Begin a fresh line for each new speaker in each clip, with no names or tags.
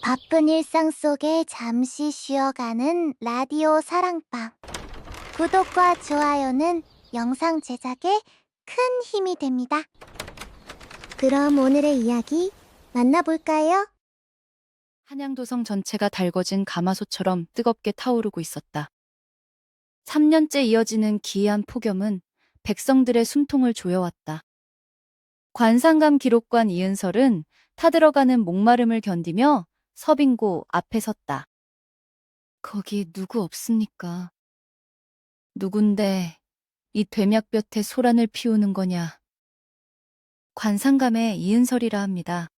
바쁜 일상 속에 잠시 쉬어가는 라디오 사랑방. 구독과 좋아요는 영상 제작에 큰 힘이 됩니다. 그럼 오늘의 이야기 만나볼까요?
한양도성 전체가 달궈진 가마솥처럼 뜨겁게 타오르고 있었다. 3년째 이어지는 기이한 폭염은 백성들의 숨통을 조여왔다. 관상감 기록관 이은설은 타들어가는 목마름을 견디며 서빙고 앞에 섰다. 거기 누구 없습니까? 누군데 이 되脈볕에 소란을 피우는 거냐? 관상감의 이은설이라 합니다.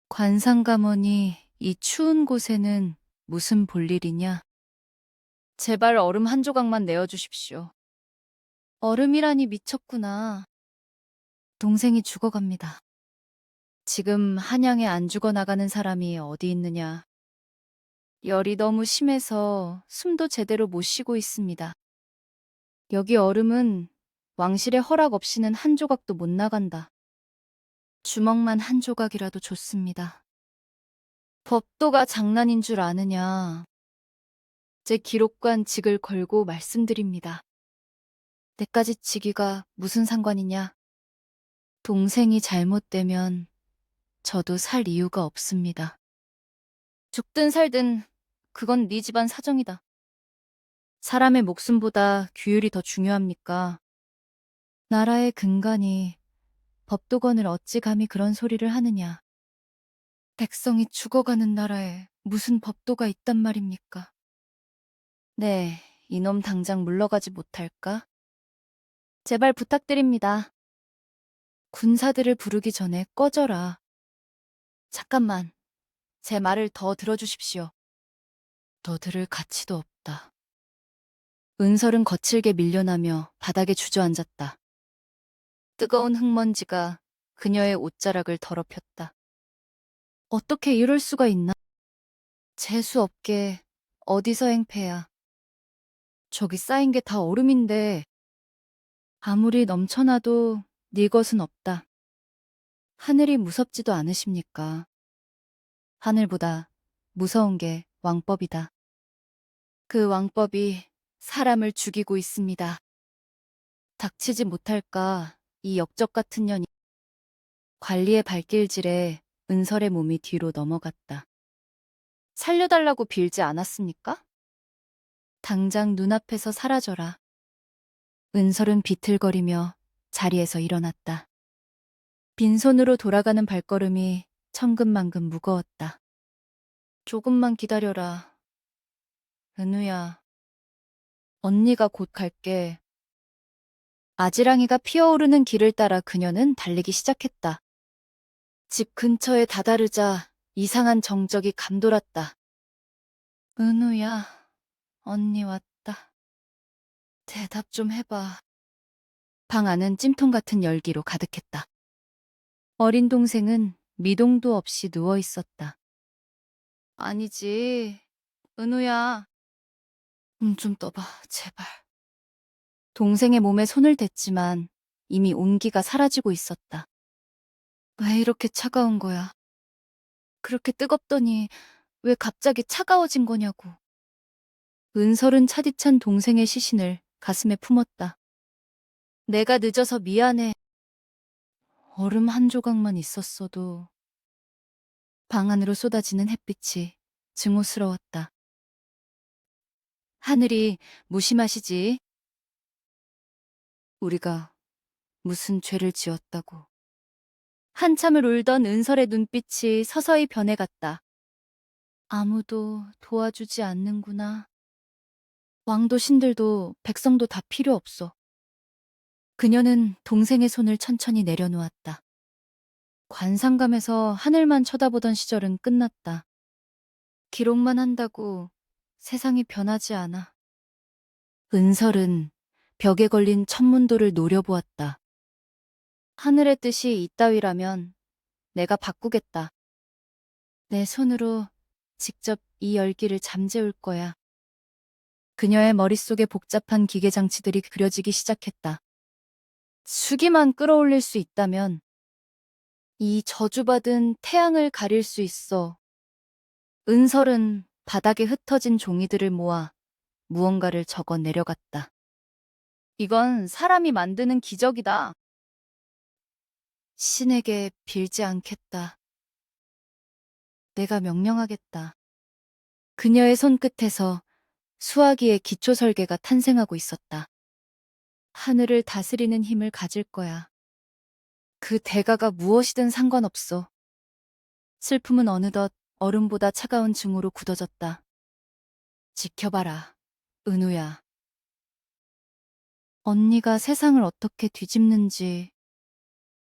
관상감원이 이 추운 곳에는 무슨 볼일이냐? 제발 얼음 한 조각만 내어주십시오. 얼음이라니 미쳤구나. 동생이 죽어갑니다. 지금 한양에 안 죽어나가는 사람이 어디 있느냐. 열이 너무 심해서 숨도 제대로 못 쉬고 있습니다. 여기 얼음은 왕실의 허락 없이는 한 조각도 못 나간다. 주먹만 한 조각이라도 좋습니다. 법도가 장난인 줄 아느냐. 제 기록관 직을 걸고 말씀드립니다. 내까지 치기가 무슨 상관이냐? 동생이 잘못되면 저도 살 이유가 없습니다. 죽든 살든 그건 네 집안 사정이다. 사람의 목숨보다 규율이 더 중요합니까? 나라의 근간이 법도건을 어찌 감히 그런 소리를 하느냐. 백성이 죽어가는 나라에 무슨 법도가 있단 말입니까? 네, 이놈 당장 물러가지 못할까? 제발 부탁드립니다. 군사들을 부르기 전에 꺼져라. 잠깐만, 제 말을 더 들어주십시오. 더 들을 가치도 없다. 은설은 거칠게 밀려나며 바닥에 주저앉았다. 뜨거운 흙먼지가 그녀의 옷자락을 더럽혔다. 어떻게 이럴 수가 있나? 재수 없게 어디서 행패야. 저기 쌓인 게 다 얼음인데 아무리 넘쳐나도 네 것은 없다. 하늘이 무섭지도 않으십니까? 하늘보다 무서운 게 왕법이다. 그 왕법이 사람을 죽이고 있습니다. 닥치지 못할까 이 역적 같은 년이. 관리의 발길질에 은설의 몸이 뒤로 넘어갔다. 살려달라고 빌지 않았습니까? 당장 눈앞에서 사라져라. 은설은 비틀거리며 자리에서 일어났다. 빈손으로 돌아가는 발걸음이 천근만근 무거웠다. 조금만 기다려라. 은우야, 언니가 곧 갈게. 아지랑이가 피어오르는 길을 따라 그녀는 달리기 시작했다. 집 근처에 다다르자 이상한 정적이 감돌았다. 은우야, 언니 왔다. 대답 좀 해봐. 방 안은 찜통 같은 열기로 가득했다. 어린 동생은 미동도 없이 누워 있었다. 아니지, 은우야. 좀 떠봐, 제발. 동생의 몸에 손을 댔지만 이미 온기가 사라지고 있었다. 왜 이렇게 차가운 거야? 그렇게 뜨겁더니 왜 갑자기 차가워진 거냐고. 은설은 차디찬 동생의 시신을 가슴에 품었다. 내가 늦어서 미안해. 얼음 한 조각만 있었어도. 방 안으로 쏟아지는 햇빛이 증오스러웠다. 하늘이 무심하시지. 우리가 무슨 죄를 지었다고. 한참을 울던 은설의 눈빛이 서서히 변해갔다. 아무도 도와주지 않는구나. 왕도 신들도 백성도 다 필요 없어. 그녀는 동생의 손을 천천히 내려놓았다. 관상감에서 하늘만 쳐다보던 시절은 끝났다. 기록만 한다고 세상이 변하지 않아. 은설은 벽에 걸린 천문도를 노려보았다. 하늘의 뜻이 이따위라면 내가 바꾸겠다. 내 손으로 직접 이 열기를 잠재울 거야. 그녀의 머릿속에 복잡한 기계장치들이 그려지기 시작했다. 수기만 끌어올릴 수 있다면 이 저주받은 태양을 가릴 수 있어. 은설은 바닥에 흩어진 종이들을 모아 무언가를 적어 내려갔다. 이건 사람이 만드는 기적이다. 신에게 빌지 않겠다. 내가 명령하겠다. 그녀의 손끝에서 수화기의 기초 설계가 탄생하고 있었다. 하늘을 다스리는 힘을 가질 거야. 그 대가가 무엇이든 상관없어. 슬픔은 어느덧 얼음보다 차가운 증오로 굳어졌다. 지켜봐라, 은우야. 언니가 세상을 어떻게 뒤집는지.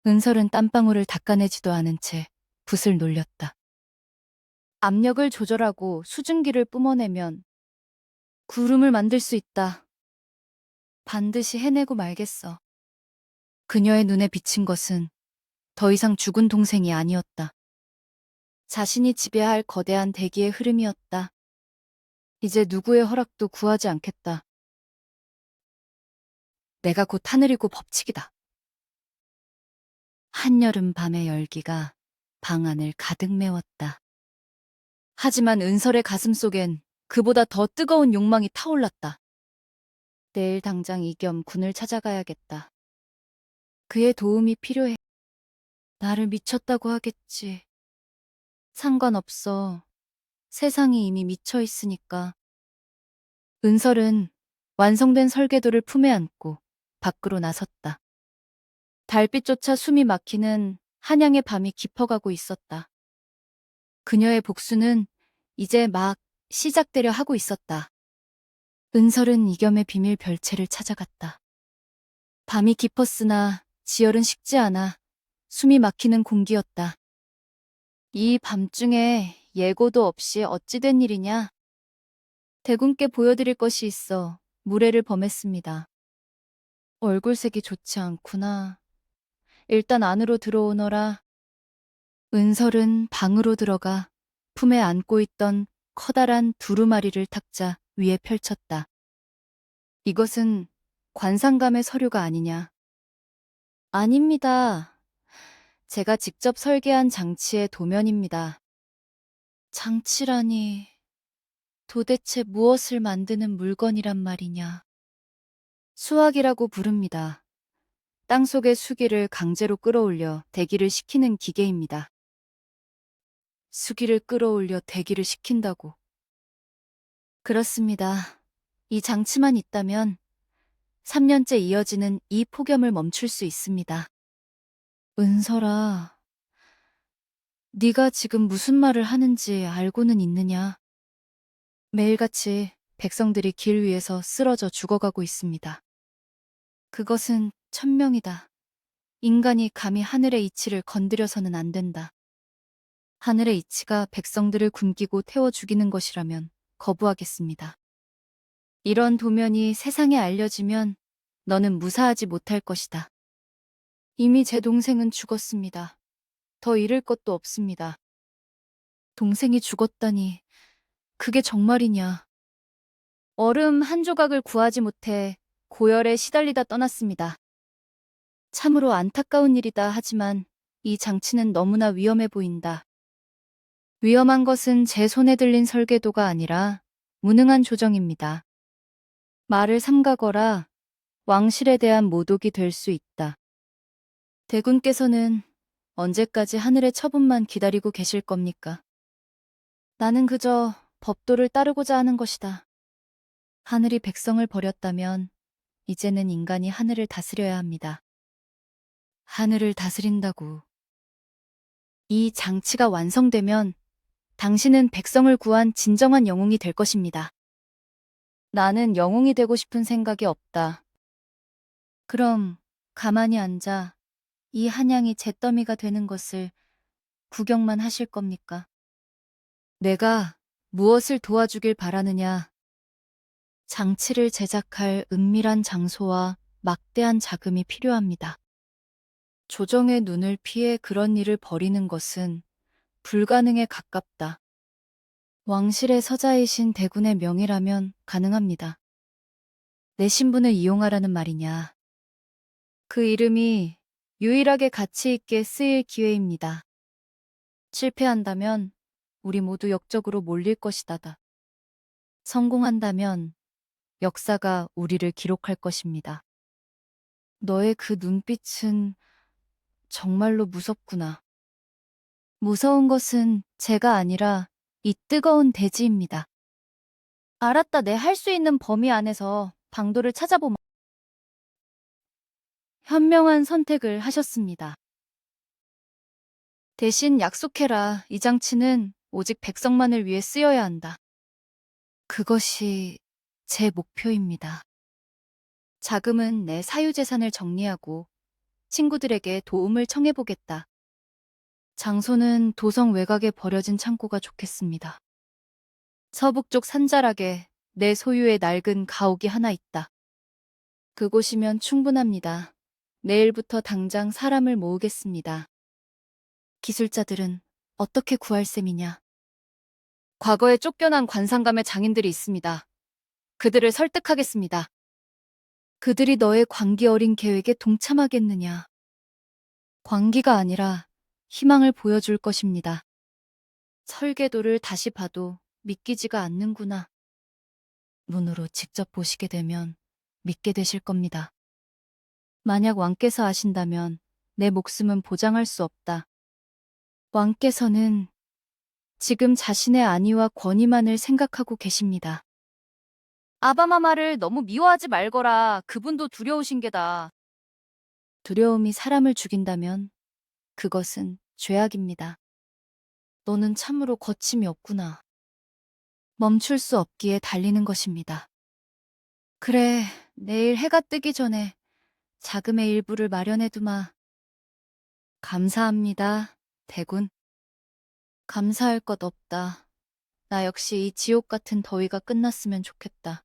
은설은 땀방울을 닦아내지도 않은 채 붓을 놀렸다. 압력을 조절하고 수증기를 뿜어내면 구름을 만들 수 있다. 반드시 해내고 말겠어. 그녀의 눈에 비친 것은 더 이상 죽은 동생이 아니었다. 자신이 지배할 거대한 대기의 흐름이었다. 이제 누구의 허락도 구하지 않겠다. 내가 곧 하늘이고 법칙이다. 한여름 밤의 열기가 방 안을 가득 메웠다. 하지만 은설의 가슴 속엔 그보다 더 뜨거운 욕망이 타올랐다. 내일 당장 이겸 군을 찾아가야겠다. 그의 도움이 필요해. 나를 미쳤다고 하겠지. 상관없어. 세상이 이미 미쳐 있으니까. 은설은 완성된 설계도를 품에 안고 밖으로 나섰다. 달빛조차 숨이 막히는 한양의 밤이 깊어가고 있었다. 그녀의 복수는 이제 막 시작되려 하고 있었다. 은설은 이겸의 비밀 별채를 찾아갔다. 밤이 깊었으나 지열은 식지 않아 숨이 막히는 공기였다. 이 밤중에 예고도 없이 어찌 된 일이냐? 대군께 보여드릴 것이 있어 무례를 범했습니다. 얼굴색이 좋지 않구나. 일단 안으로 들어오너라. 은설은 방으로 들어가 품에 안고 있던 커다란 두루마리를 탁자 위에 펼쳤다. 이것은 관상감의 서류가 아니냐? 아닙니다. 제가 직접 설계한 장치의 도면입니다. 장치라니, 도대체 무엇을 만드는 물건이란 말이냐? 수학이라고 부릅니다. 땅속의 수기를 강제로 끌어올려 대기를 식히는 기계입니다. 수기를 끌어올려 대기를 식힌다고. 그렇습니다. 이 장치만 있다면 3년째 이어지는 이 폭염을 멈출 수 있습니다. 은설아, 네가 지금 무슨 말을 하는지 알고는 있느냐? 매일같이 백성들이 길 위에서 쓰러져 죽어가고 있습니다. 그것은 천명이다. 인간이 감히 하늘의 이치를 건드려서는 안 된다. 하늘의 이치가 백성들을 굶기고 태워 죽이는 것이라면 거부하겠습니다. 이런 도면이 세상에 알려지면 너는 무사하지 못할 것이다. 이미 제 동생은 죽었습니다. 더 잃을 것도 없습니다. 동생이 죽었다니, 그게 정말이냐? 얼음 한 조각을 구하지 못해 고열에 시달리다 떠났습니다. 참으로 안타까운 일이다 하지만 이 장치는 너무나 위험해 보인다. 위험한 것은 제 손에 들린 설계도가 아니라 무능한 조정입니다. 말을 삼가거라 왕실에 대한 모독이 될 수 있다. 대군께서는 언제까지 하늘의 처분만 기다리고 계실 겁니까? 나는 그저 법도를 따르고자 하는 것이다. 하늘이 백성을 버렸다면 이제는 인간이 하늘을 다스려야 합니다. 하늘을 다스린다고. 이 장치가 완성되면 당신은 백성을 구한 진정한 영웅이 될 것입니다. 나는 영웅이 되고 싶은 생각이 없다. 그럼 가만히 앉아 이 한양이 잿더미가 되는 것을 구경만 하실 겁니까? 내가 무엇을 도와주길 바라느냐? 장치를 제작할 은밀한 장소와 막대한 자금이 필요합니다. 조정의 눈을 피해 그런 일을 벌이는 것은 불가능에 가깝다. 왕실의 서자이신 대군의 명이라면 가능합니다. 내 신분을 이용하라는 말이냐. 그 이름이 유일하게 가치 있게 쓰일 기회입니다. 실패한다면 우리 모두 역적으로 몰릴 것이다. 성공한다면 역사가 우리를 기록할 것입니다. 너의 그 눈빛은 정말로 무섭구나. 무서운 것은 제가 아니라 이 뜨거운 대지입니다. 알았다. 내 할 수 있는 범위 안에서 방도를 찾아보면 현명한 선택을 하셨습니다. 대신 약속해라. 이 장치는 오직 백성만을 위해 쓰여야 한다. 그것이 제 목표입니다. 자금은 내 사유재산을 정리하고 친구들에게 도움을 청해보겠다. 장소는 도성 외곽에 버려진 창고가 좋겠습니다. 서북쪽 산자락에 내 소유의 낡은 가옥이 하나 있다. 그곳이면 충분합니다. 내일부터 당장 사람을 모으겠습니다. 기술자들은 어떻게 구할 셈이냐? 과거에 쫓겨난 관상감의 장인들이 있습니다. 그들을 설득하겠습니다. 그들이 너의 광기 어린 계획에 동참하겠느냐? 광기가 아니라 희망을 보여줄 것입니다. 설계도를 다시 봐도 믿기지가 않는구나. 눈으로 직접 보시게 되면 믿게 되실 겁니다. 만약 왕께서 아신다면 내 목숨은 보장할 수 없다. 왕께서는 지금 자신의 안위와 권위만을 생각하고 계십니다. 아바마마를 너무 미워하지 말거라. 그분도 두려우신 게다. 두려움이 사람을 죽인다면 그것은 죄악입니다. 너는 참으로 거침이 없구나. 멈출 수 없기에 달리는 것입니다. 그래, 내일 해가 뜨기 전에 자금의 일부를 마련해두마. 감사합니다, 대군. 감사할 것 없다. 나 역시 이 지옥 같은 더위가 끝났으면 좋겠다.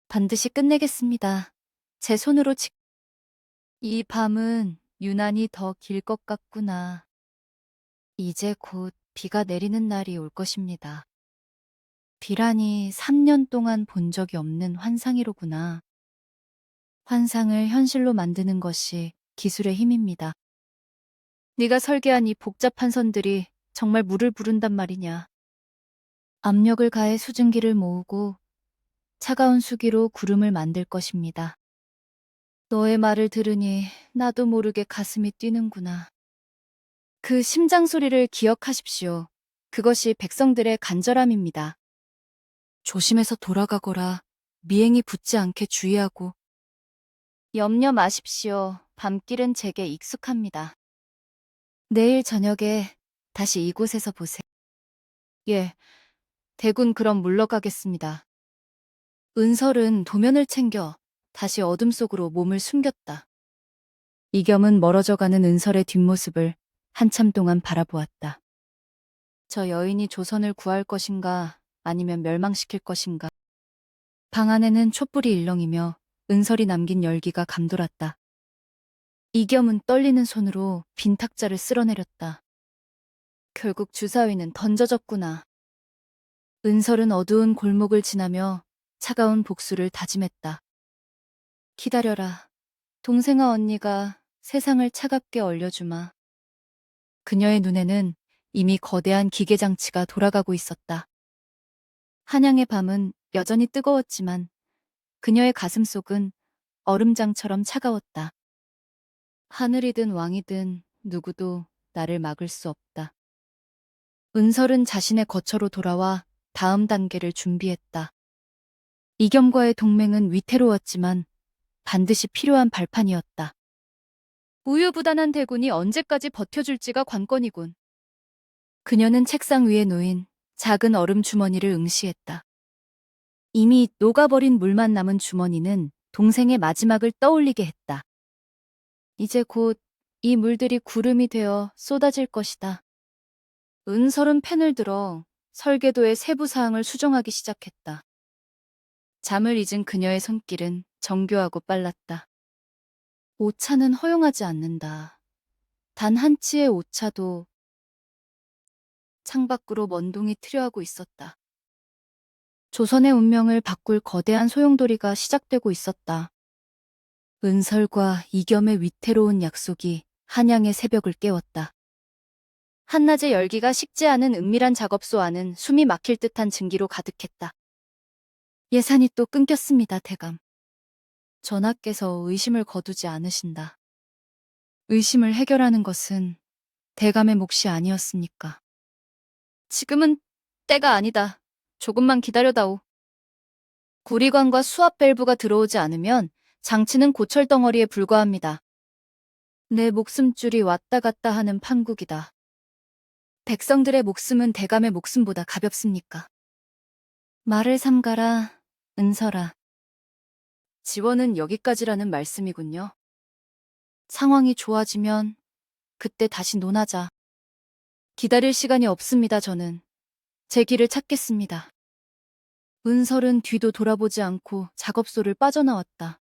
반드시 끝내겠습니다. 제 손으로 이 밤은 유난히 더 길 것 같구나. 이제 곧 비가 내리는 날이 올 것입니다. 비라니 3년 동안 본 적이 없는 환상이로구나. 환상을 현실로 만드는 것이 기술의 힘입니다. 네가 설계한 이 복잡한 선들이 정말 물을 부른단 말이냐. 압력을 가해 수증기를 모으고 차가운 수기로 구름을 만들 것입니다. 너의 말을 들으니 나도 모르게 가슴이 뛰는구나. 그 심장 소리를 기억하십시오. 그것이 백성들의 간절함입니다. 조심해서 돌아가거라. 미행이 붙지 않게 주의하고. 염려 마십시오. 밤길은 제게 익숙합니다. 내일 저녁에 다시 이곳에서 보세요. 예, 대군 그럼 물러가겠습니다. 은설은 도면을 챙겨 다시 어둠 속으로 몸을 숨겼다. 이겸은 멀어져가는 은설의 뒷모습을 한참 동안 바라보았다. 저 여인이 조선을 구할 것인가 아니면 멸망시킬 것인가. 방 안에는 촛불이 일렁이며 은설이 남긴 열기가 감돌았다. 이겸은 떨리는 손으로 빈 탁자를 쓸어내렸다. 결국 주사위는 던져졌구나. 은설은 어두운 골목을 지나며 차가운 복수를 다짐했다. 기다려라. 동생아 언니가 세상을 차갑게 얼려주마. 그녀의 눈에는 이미 거대한 기계장치가 돌아가고 있었다. 한양의 밤은 여전히 뜨거웠지만 그녀의 가슴속은 얼음장처럼 차가웠다. 하늘이든 왕이든 누구도 나를 막을 수 없다. 은설은 자신의 거처로 돌아와 다음 단계를 준비했다. 이겸과의 동맹은 위태로웠지만 반드시 필요한 발판이었다. 우유부단한 대군이 언제까지 버텨줄지가 관건이군. 그녀는 책상 위에 놓인 작은 얼음 주머니를 응시했다. 이미 녹아버린 물만 남은 주머니는 동생의 마지막을 떠올리게 했다. 이제 곧 이 물들이 구름이 되어 쏟아질 것이다. 은설은 펜을 들어 설계도의 세부 사항을 수정하기 시작했다. 잠을 잊은 그녀의 손길은 정교하고 빨랐다. 오차는 허용하지 않는다. 단 한 치의 오차도 창밖으로 먼동이 트려하고 있었다. 조선의 운명을 바꿀 거대한 소용돌이가 시작되고 있었다. 은설과 이겸의 위태로운 약속이 한양의 새벽을 깨웠다. 한낮의 열기가 식지 않은 은밀한 작업소 안은 숨이 막힐 듯한 증기로 가득했다. 예산이 또 끊겼습니다, 대감. 전하께서 의심을 거두지 않으신다. 의심을 해결하는 것은 대감의 몫이 아니었습니까? 지금은 때가 아니다. 조금만 기다려다오. 구리관과 수압 밸브가 들어오지 않으면 장치는 고철 덩어리에 불과합니다. 내 목숨줄이 왔다 갔다 하는 판국이다. 백성들의 목숨은 대감의 목숨보다 가볍습니까? 말을 삼가라, 은설아. 지원은 여기까지라는 말씀이군요. 상황이 좋아지면 그때 다시 논하자. 기다릴 시간이 없습니다, 저는. 제 길을 찾겠습니다. 은설은 뒤도 돌아보지 않고 작업소를 빠져나왔다.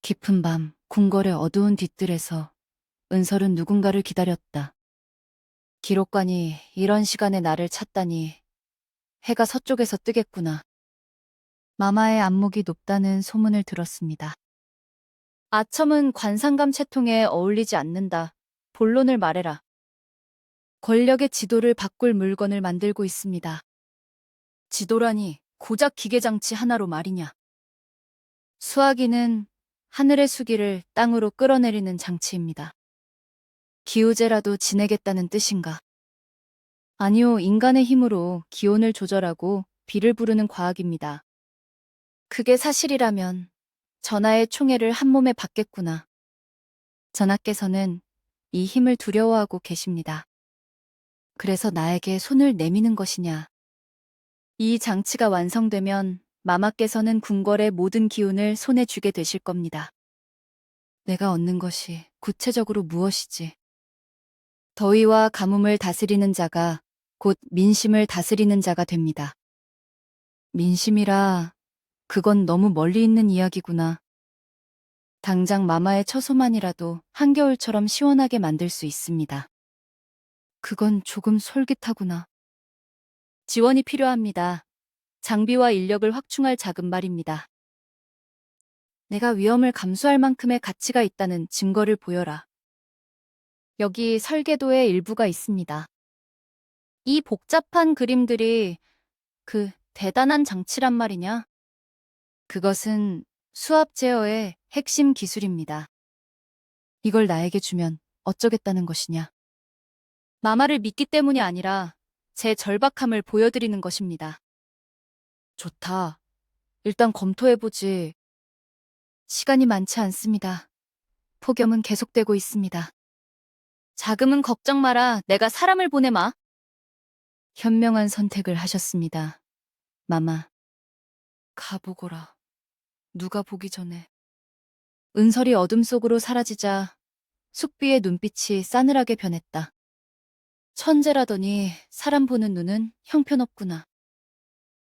깊은 밤, 궁궐의 어두운 뒤뜰에서 은설은 누군가를 기다렸다. 기록관이 이런 시간에 나를 찾다니 해가 서쪽에서 뜨겠구나. 마마의 안목이 높다는 소문을 들었습니다. 아첨은 관상감 채통에 어울리지 않는다. 본론을 말해라. 권력의 지도를 바꿀 물건을 만들고 있습니다. 지도라니 고작 기계장치 하나로 말이냐. 수화기는 하늘의 수기를 땅으로 끌어내리는 장치입니다. 기우제라도 지내겠다는 뜻인가? 아니요, 인간의 힘으로 기온을 조절하고 비를 부르는 과학입니다. 그게 사실이라면 전하의 총애를 한 몸에 받겠구나. 전하께서는 이 힘을 두려워하고 계십니다. 그래서 나에게 손을 내미는 것이냐. 이 장치가 완성되면 마마께서는 궁궐의 모든 기운을 손에 쥐게 되실 겁니다. 내가 얻는 것이 구체적으로 무엇이지? 더위와 가뭄을 다스리는 자가 곧 민심을 다스리는 자가 됩니다. 민심이라 그건 너무 멀리 있는 이야기구나. 당장 마마의 처소만이라도 한겨울처럼 시원하게 만들 수 있습니다. 그건 조금 솔깃하구나. 지원이 필요합니다. 장비와 인력을 확충할 자금 말입니다. 내가 위험을 감수할 만큼의 가치가 있다는 증거를 보여라. 여기 설계도의 일부가 있습니다. 이 복잡한 그림들이 그 대단한 장치란 말이냐? 그것은 수압 제어의 핵심 기술입니다. 이걸 나에게 주면 어쩌겠다는 것이냐? 마마를 믿기 때문이 아니라 제 절박함을 보여드리는 것입니다. 좋다. 일단 검토해보지. 시간이 많지 않습니다. 폭염은 계속되고 있습니다. 자금은 걱정 마라. 내가 사람을 보내마. 현명한 선택을 하셨습니다. 마마. 가보거라. 누가 보기 전에. 은설이 어둠 속으로 사라지자 숙비의 눈빛이 싸늘하게 변했다. 천재라더니 사람 보는 눈은 형편없구나.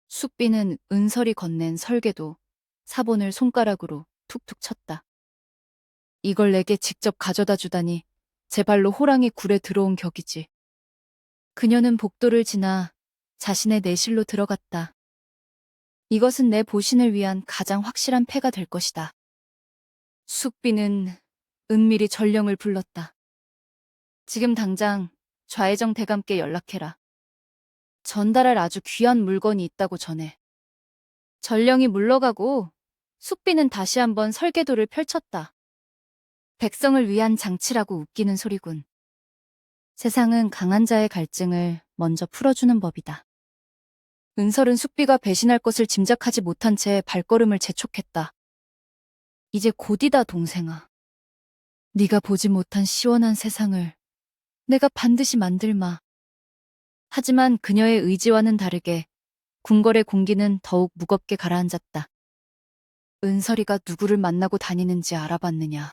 숙비는 은설이 건넨 설계도, 사본을 손가락으로 툭툭 쳤다. 이걸 내게 직접 가져다 주다니 제 발로 호랑이 굴에 들어온 격이지. 그녀는 복도를 지나 자신의 내실로 들어갔다. 이것은 내 보신을 위한 가장 확실한 패가 될 것이다. 숙비는 은밀히 전령을 불렀다. 지금 당장 좌회정 대감께 연락해라. 전달할 아주 귀한 물건이 있다고 전해. 전령이 물러가고 숙비는 다시 한번 설계도를 펼쳤다. 백성을 위한 장치라고 웃기는 소리군. 세상은 강한 자의 갈증을 먼저 풀어주는 법이다. 은설은 숙비가 배신할 것을 짐작하지 못한 채 발걸음을 재촉했다. 이제 곧이다, 동생아. 네가 보지 못한 시원한 세상을 내가 반드시 만들마. 하지만 그녀의 의지와는 다르게 궁궐의 공기는 더욱 무겁게 가라앉았다. 은설이가 누구를 만나고 다니는지 알아봤느냐.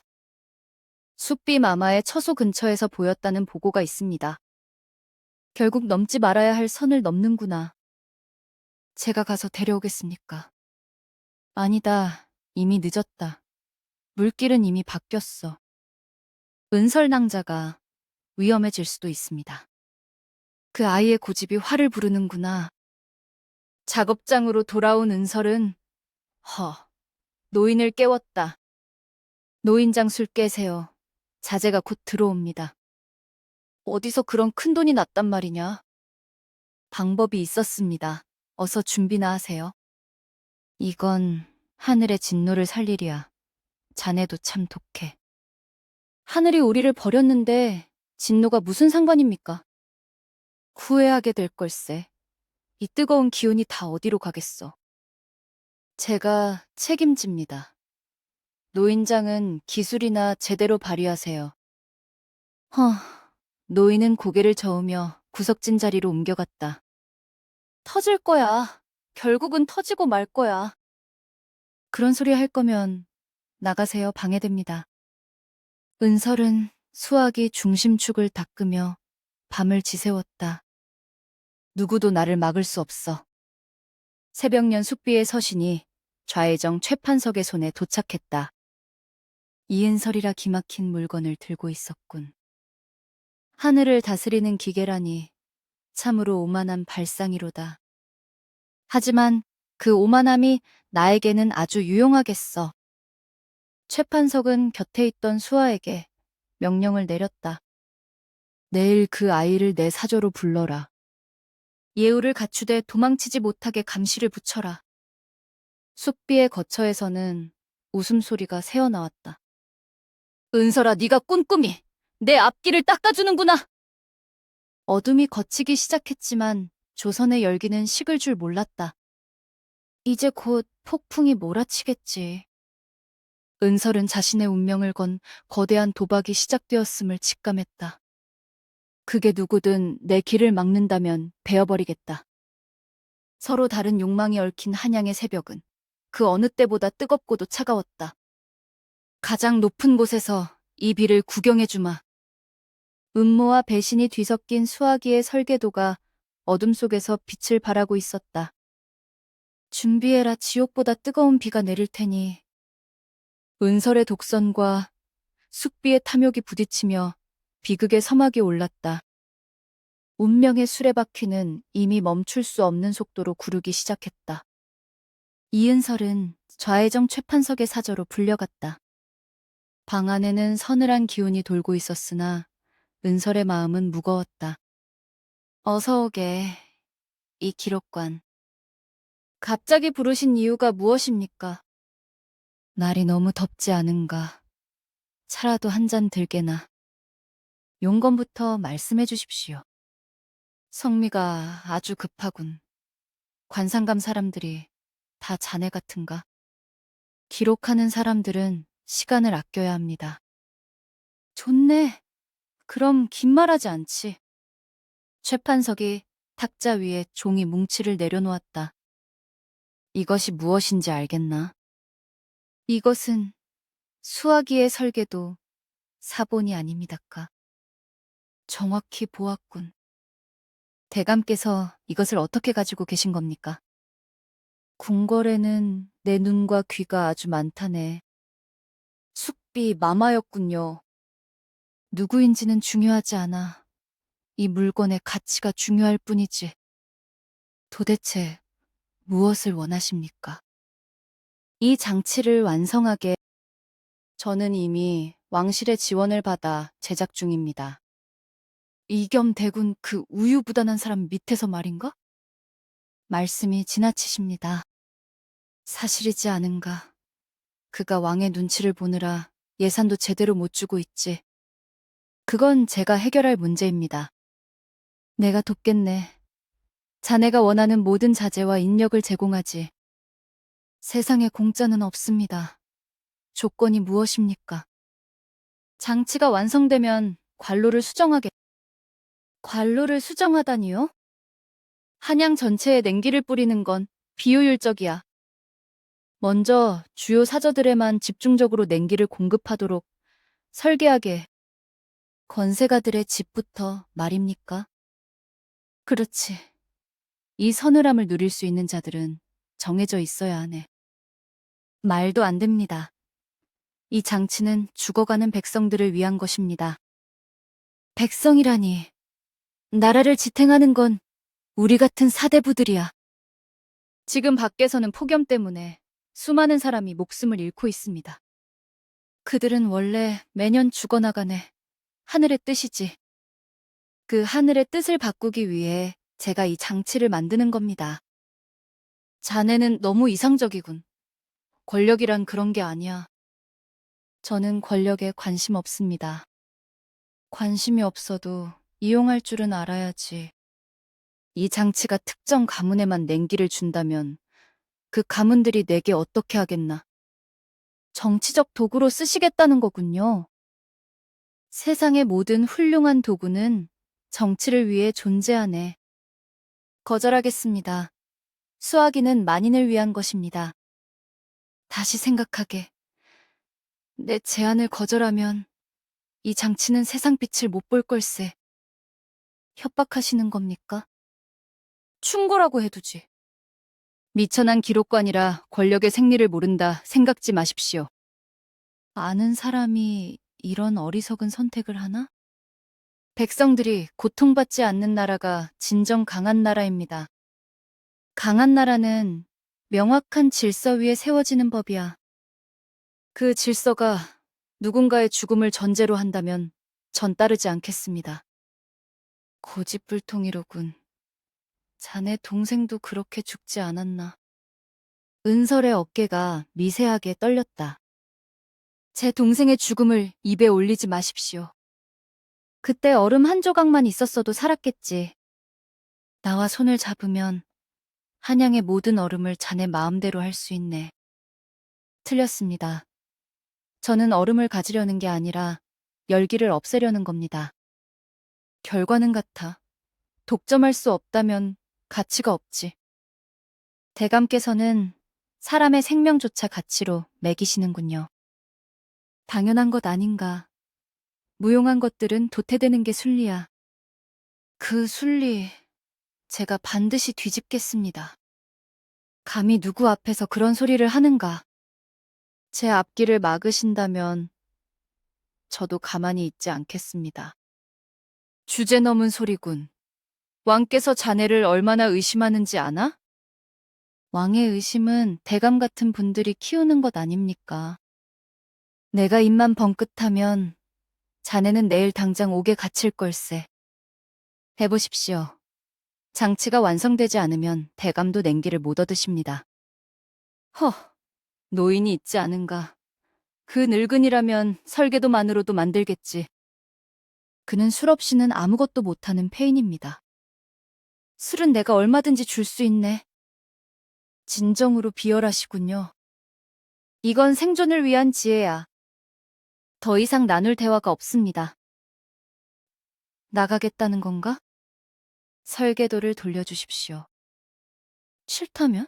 숙비 마마의 처소 근처에서 보였다는 보고가 있습니다. 결국 넘지 말아야 할 선을 넘는구나. 제가 가서 데려오겠습니까? 아니다. 이미 늦었다. 물길은 이미 바뀌었어. 은설 낭자가 위험해질 수도 있습니다. 그 아이의 고집이 화를 부르는구나. 작업장으로 돌아온 은설은 노인을 깨웠다. 노인장 술 깨세요. 자제가 곧 들어옵니다. 어디서 그런 큰돈이 났단 말이냐? 방법이 있었습니다. 어서 준비나 하세요. 이건 하늘의 진노를 살리랴. 자네도 참 독해. 하늘이 우리를 버렸는데 진노가 무슨 상관입니까? 후회하게 될 걸세. 이 뜨거운 기운이 다 어디로 가겠어. 제가 책임집니다. 노인장은 기술이나 제대로 발휘하세요. 허, 노인은 고개를 저으며 구석진 자리로 옮겨갔다. 터질 거야. 결국은 터지고 말 거야. 그런 소리 할 거면 나가세요. 방해됩니다. 은설은 수학이 중심축을 닦으며 밤을 지새웠다. 누구도 나를 막을 수 없어. 새벽녘 숲비의 서신이 좌회정 최판석의 손에 도착했다. 이은설이라 기막힌 물건을 들고 있었군. 하늘을 다스리는 기계라니 참으로 오만한 발상이로다. 하지만 그 오만함이 나에게는 아주 유용하겠어. 최판석은 곁에 있던 수아에게 명령을 내렸다. 내일 그 아이를 내 사저로 불러라. 예우를 갖추되 도망치지 못하게 감시를 붙여라. 숲비의 거처에서는 웃음소리가 새어나왔다. 은설아, 네가 꾼꾸미 내 앞길을 닦아주는구나. 어둠이 걷히기 시작했지만 조선의 열기는 식을 줄 몰랐다. 이제 곧 폭풍이 몰아치겠지. 은설은 자신의 운명을 건 거대한 도박이 시작되었음을 직감했다. 그게 누구든 내 길을 막는다면 베어버리겠다. 서로 다른 욕망이 얽힌 한양의 새벽은 그 어느 때보다 뜨겁고도 차가웠다. 가장 높은 곳에서 이 비를 구경해주마. 음모와 배신이 뒤섞인 수화기의 설계도가 어둠 속에서 빛을 발하고 있었다. 준비해라. 지옥보다 뜨거운 비가 내릴 테니. 은설의 독선과 숙비의 탐욕이 부딪히며 비극의 서막이 올랐다. 운명의 수레바퀴는 이미 멈출 수 없는 속도로 구르기 시작했다. 이은설은 좌회정 최판석의 사저로 불려갔다. 방 안에는 서늘한 기운이 돌고 있었으나 은설의 마음은 무거웠다. 어서 오게, 이 기록관. 갑자기 부르신 이유가 무엇입니까? 날이 너무 덥지 않은가. 차라도 한 잔 들게나. 용건부터 말씀해 주십시오. 성미가 아주 급하군. 관상감 사람들이 다 자네 같은가? 기록하는 사람들은 시간을 아껴야 합니다. 좋네. 그럼 긴 말하지 않지. 최판석이 탁자 위에 종이 뭉치를 내려놓았다. 이것이 무엇인지 알겠나? 이것은 수화기의 설계도 사본이 아닙니다까. 정확히 보았군. 대감께서 이것을 어떻게 가지고 계신 겁니까? 궁궐에는 내 눈과 귀가 아주 많다네. 숙비 마마였군요. 누구인지는 중요하지 않아. 이 물건의 가치가 중요할 뿐이지. 도대체 무엇을 원하십니까? 이 장치를 완성하게 저는 이미 왕실의 지원을 받아 제작 중입니다. 이겸대군 그 우유부단한 사람 밑에서 말인가? 말씀이 지나치십니다. 사실이지 않은가. 그가 왕의 눈치를 보느라 예산도 제대로 못 주고 있지. 그건 제가 해결할 문제입니다. 내가 돕겠네. 자네가 원하는 모든 자재와 인력을 제공하지. 세상에 공짜는 없습니다. 조건이 무엇입니까? 장치가 완성되면 관로를 수정하게. 관로를 수정하다니요? 한양 전체에 냉기를 뿌리는 건 비효율적이야. 먼저 주요 사저들에만 집중적으로 냉기를 공급하도록 설계하게. 건세가들의 집부터 말입니까? 그렇지. 이 서늘함을 누릴 수 있는 자들은 정해져 있어야 하네. 말도 안 됩니다. 이 장치는 죽어가는 백성들을 위한 것입니다. 백성이라니. 나라를 지탱하는 건 우리 같은 사대부들이야. 지금 밖에서는 폭염 때문에 수많은 사람이 목숨을 잃고 있습니다. 그들은 원래 매년 죽어나가네. 하늘의 뜻이지. 그 하늘의 뜻을 바꾸기 위해 제가 이 장치를 만드는 겁니다. 자네는 너무 이상적이군. 권력이란 그런 게 아니야. 저는 권력에 관심 없습니다. 관심이 없어도 이용할 줄은 알아야지. 이 장치가 특정 가문에만 냉기를 준다면 그 가문들이 내게 어떻게 하겠나. 정치적 도구로 쓰시겠다는 거군요. 세상의 모든 훌륭한 도구는 정치를 위해 존재하네. 거절하겠습니다. 수화기는 만인을 위한 것입니다. 다시 생각하게. 내 제안을 거절하면 이 장치는 세상 빛을 못 볼 걸세. 협박하시는 겁니까? 충고라고 해두지. 미천한 기록관이라 권력의 생리를 모른다 생각지 마십시오. 아는 사람이 이런 어리석은 선택을 하나? 백성들이 고통받지 않는 나라가 진정 강한 나라입니다. 강한 나라는 명확한 질서 위에 세워지는 법이야. 그 질서가 누군가의 죽음을 전제로 한다면 전 따르지 않겠습니다. 고집불통이로군. 자네 동생도 그렇게 죽지 않았나. 은설의 어깨가 미세하게 떨렸다. 제 동생의 죽음을 입에 올리지 마십시오. 그때 얼음 한 조각만 있었어도 살았겠지. 나와 손을 잡으면 한양의 모든 얼음을 자네 마음대로 할 수 있네. 틀렸습니다. 저는 얼음을 가지려는 게 아니라 열기를 없애려는 겁니다. 결과는 같아. 독점할 수 없다면 가치가 없지. 대감께서는 사람의 생명조차 가치로 매기시는군요. 당연한 것 아닌가. 무용한 것들은 도태되는 게 순리야. 그 순리, 제가 반드시 뒤집겠습니다. 감히 누구 앞에서 그런 소리를 하는가. 제 앞길을 막으신다면 저도 가만히 있지 않겠습니다. 주제 넘은 소리군. 왕께서 자네를 얼마나 의심하는지 아나? 왕의 의심은 대감 같은 분들이 키우는 것 아닙니까? 내가 입만 벙긋하면 자네는 내일 당장 옥에 갇힐 걸세. 해보십시오. 장치가 완성되지 않으면 대감도 냉기를 못 얻으십니다. 허, 노인이 있지 않은가. 그 늙은이라면 설계도만으로도 만들겠지. 그는 술 없이는 아무것도 못하는 폐인입니다. 술은 내가 얼마든지 줄 수 있네. 진정으로 비열하시군요. 이건 생존을 위한 지혜야. 더 이상 나눌 대화가 없습니다. 나가겠다는 건가? 설계도를 돌려주십시오. 싫다면?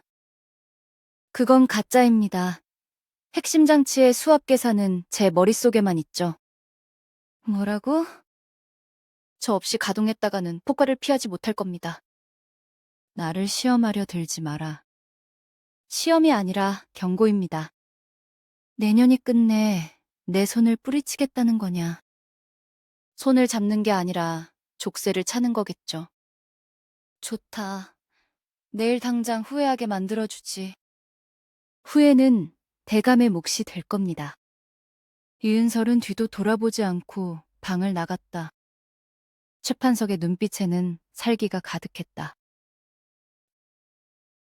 그건 가짜입니다. 핵심 장치의 수압 계산은 제 머릿속에만 있죠. 뭐라고? 저 없이 가동했다가는 폭발을 피하지 못할 겁니다. 나를 시험하려 들지 마라. 시험이 아니라 경고입니다. 내년이 끝내 내 손을 뿌리치겠다는 거냐. 손을 잡는 게 아니라 족쇄를 차는 거겠죠. 좋다. 내일 당장 후회하게 만들어주지. 후회는 대감의 몫이 될 겁니다. 유은설은 뒤도 돌아보지 않고 방을 나갔다. 최판석의 눈빛에는 살기가 가득했다.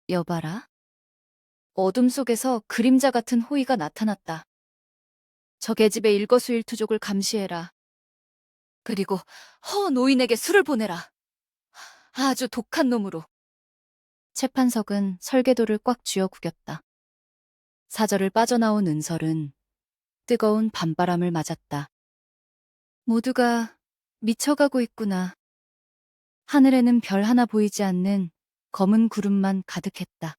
여봐라. 어둠 속에서 그림자 같은 호의가 나타났다. 저 계집의 일거수일투족을 감시해라. 그리고 허 노인에게 술을 보내라. 아주 독한 놈으로. 최판석은 설계도를 꽉 쥐어 구겼다. 사절을 빠져나온 은설은 뜨거운 밤바람을 맞았다. 모두가 미쳐가고 있구나. 하늘에는 별 하나 보이지 않는 검은 구름만 가득했다.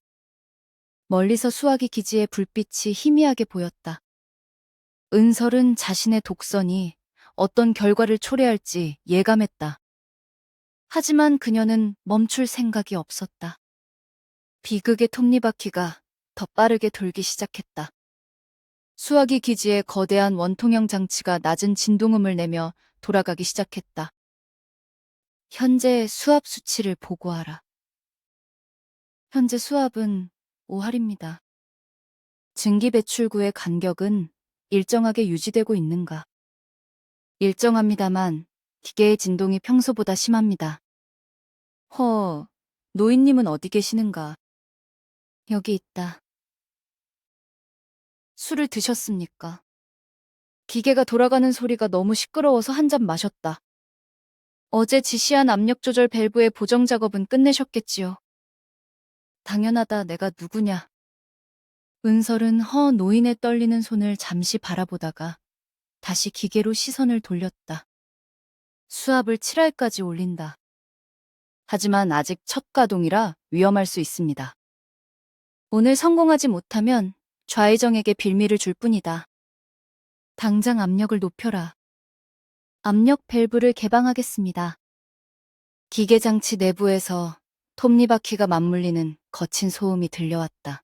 멀리서 수화기 기지의 불빛이 희미하게 보였다. 은설은 자신의 독선이 어떤 결과를 초래할지 예감했다. 하지만 그녀는 멈출 생각이 없었다. 비극의 톱니바퀴가 더 빠르게 돌기 시작했다. 수화기 기지의 거대한 원통형 장치가 낮은 진동음을 내며 돌아가기 시작했다. 현재 수압 수치를 보고하라. 현재 수압은 5할입니다. 증기 배출구의 간격은 일정하게 유지되고 있는가? 일정합니다만 기계의 진동이 평소보다 심합니다. 노인님은 어디 계시는가? 여기 있다. 술을 드셨습니까? 기계가 돌아가는 소리가 너무 시끄러워서 한 잔 마셨다. 어제 지시한 압력 조절 밸브의 보정 작업은 끝내셨겠지요. 당연하다. 내가 누구냐? 은설은 노인의 떨리는 손을 잠시 바라보다가 다시 기계로 시선을 돌렸다. 수압을 7알까지 올린다. 하지만 아직 첫 가동이라 위험할 수 있습니다. 오늘 성공하지 못하면 좌회정에게 빌미를 줄 뿐이다. 당장 압력을 높여라. 압력 밸브를 개방하겠습니다. 기계 장치 내부에서 톱니바퀴가 맞물리는 거친 소음이 들려왔다.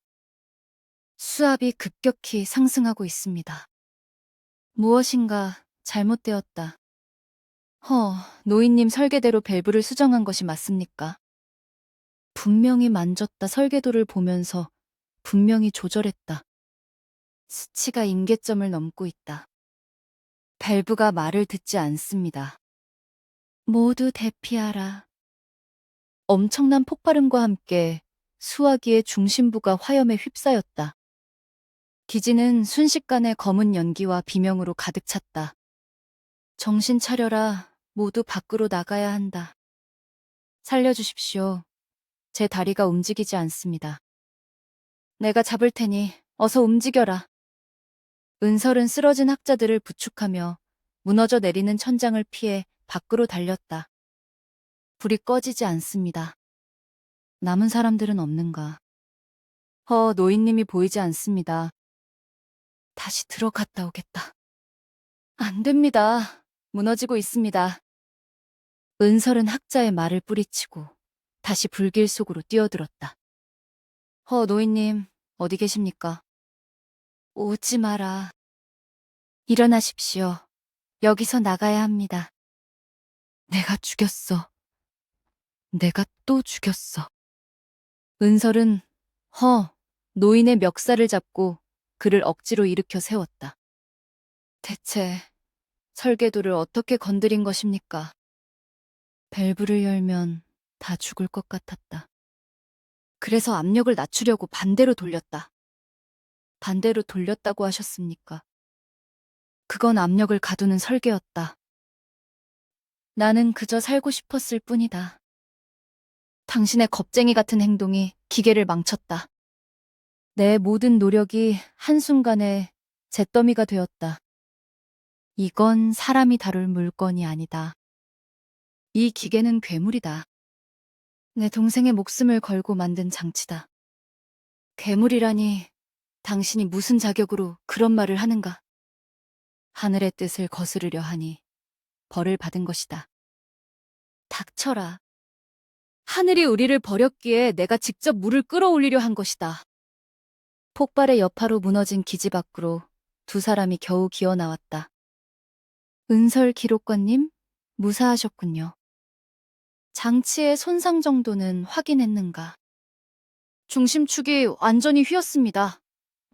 수압이 급격히 상승하고 있습니다. 무엇인가 잘못되었다. 노인님 설계대로 밸브를 수정한 것이 맞습니까? 분명히 만졌다. 설계도를 보면서 분명히 조절했다. 수치가 임계점을 넘고 있다. 밸브가 말을 듣지 않습니다. 모두 대피하라. 엄청난 폭발음과 함께 수화기의 중심부가 화염에 휩싸였다. 기지는 순식간에 검은 연기와 비명으로 가득 찼다. 정신 차려라. 모두 밖으로 나가야 한다. 살려주십시오. 제 다리가 움직이지 않습니다. 내가 잡을 테니 어서 움직여라. 은설은 쓰러진 학자들을 부축하며 무너져 내리는 천장을 피해 밖으로 달렸다. 불이 꺼지지 않습니다. 남은 사람들은 없는가? 노인님이 보이지 않습니다. 다시 들어갔다 오겠다. 안 됩니다. 무너지고 있습니다. 은설은 학자의 말을 뿌리치고 다시 불길 속으로 뛰어들었다. 노인님, 어디 계십니까? 오지 마라. 일어나십시오. 여기서 나가야 합니다. 내가 죽였어. 내가 또 죽였어. 은설은 노인의 멱살을 잡고 그를 억지로 일으켜 세웠다. 대체 설계도를 어떻게 건드린 것입니까? 밸브를 열면 다 죽을 것 같았다. 그래서 압력을 낮추려고 반대로 돌렸다. 반대로 돌렸다고 하셨습니까? 그건 압력을 가두는 설계였다. 나는 그저 살고 싶었을 뿐이다. 당신의 겁쟁이 같은 행동이 기계를 망쳤다. 내 모든 노력이 한순간에 잿더미가 되었다. 이건 사람이 다룰 물건이 아니다. 이 기계는 괴물이다. 내 동생의 목숨을 걸고 만든 장치다. 괴물이라니 당신이 무슨 자격으로 그런 말을 하는가? 하늘의 뜻을 거스르려 하니 벌을 받은 것이다. 닥쳐라. 하늘이 우리를 버렸기에 내가 직접 물을 끌어올리려 한 것이다. 폭발의 여파로 무너진 기지 밖으로 두 사람이 겨우 기어 나왔다. 은설 기록관님, 무사하셨군요. 장치의 손상 정도는 확인했는가? 중심축이 완전히 휘었습니다.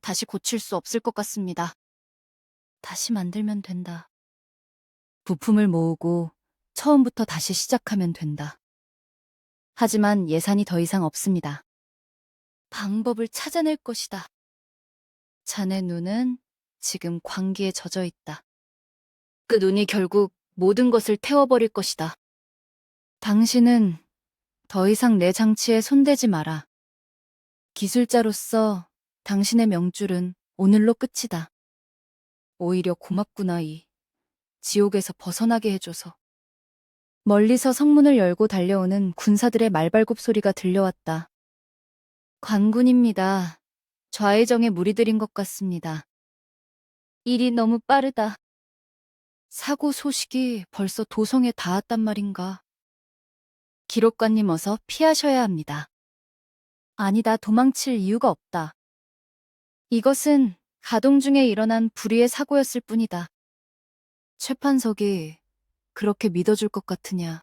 다시 고칠 수 없을 것 같습니다. 다시 만들면 된다. 부품을 모으고 처음부터 다시 시작하면 된다. 하지만 예산이 더 이상 없습니다. 방법을 찾아낼 것이다. 자네 눈은 지금 광기에 젖어 있다. 그 눈이 결국 모든 것을 태워버릴 것이다. 당신은 더 이상 내 장치에 손대지 마라. 기술자로서 당신의 명줄은 오늘로 끝이다. 오히려 고맙구나, 지옥에서 벗어나게 해줘서. 멀리서 성문을 열고 달려오는 군사들의 말발굽 소리가 들려왔다. 관군입니다. 좌회정에 무리들인 것 같습니다. 일이 너무 빠르다. 사고 소식이 벌써 도성에 닿았단 말인가. 기록관님 어서 피하셔야 합니다. 아니다, 도망칠 이유가 없다. 이것은 가동 중에 일어난 불의의 사고였을 뿐이다. 최판석이 그렇게 믿어줄 것 같으냐.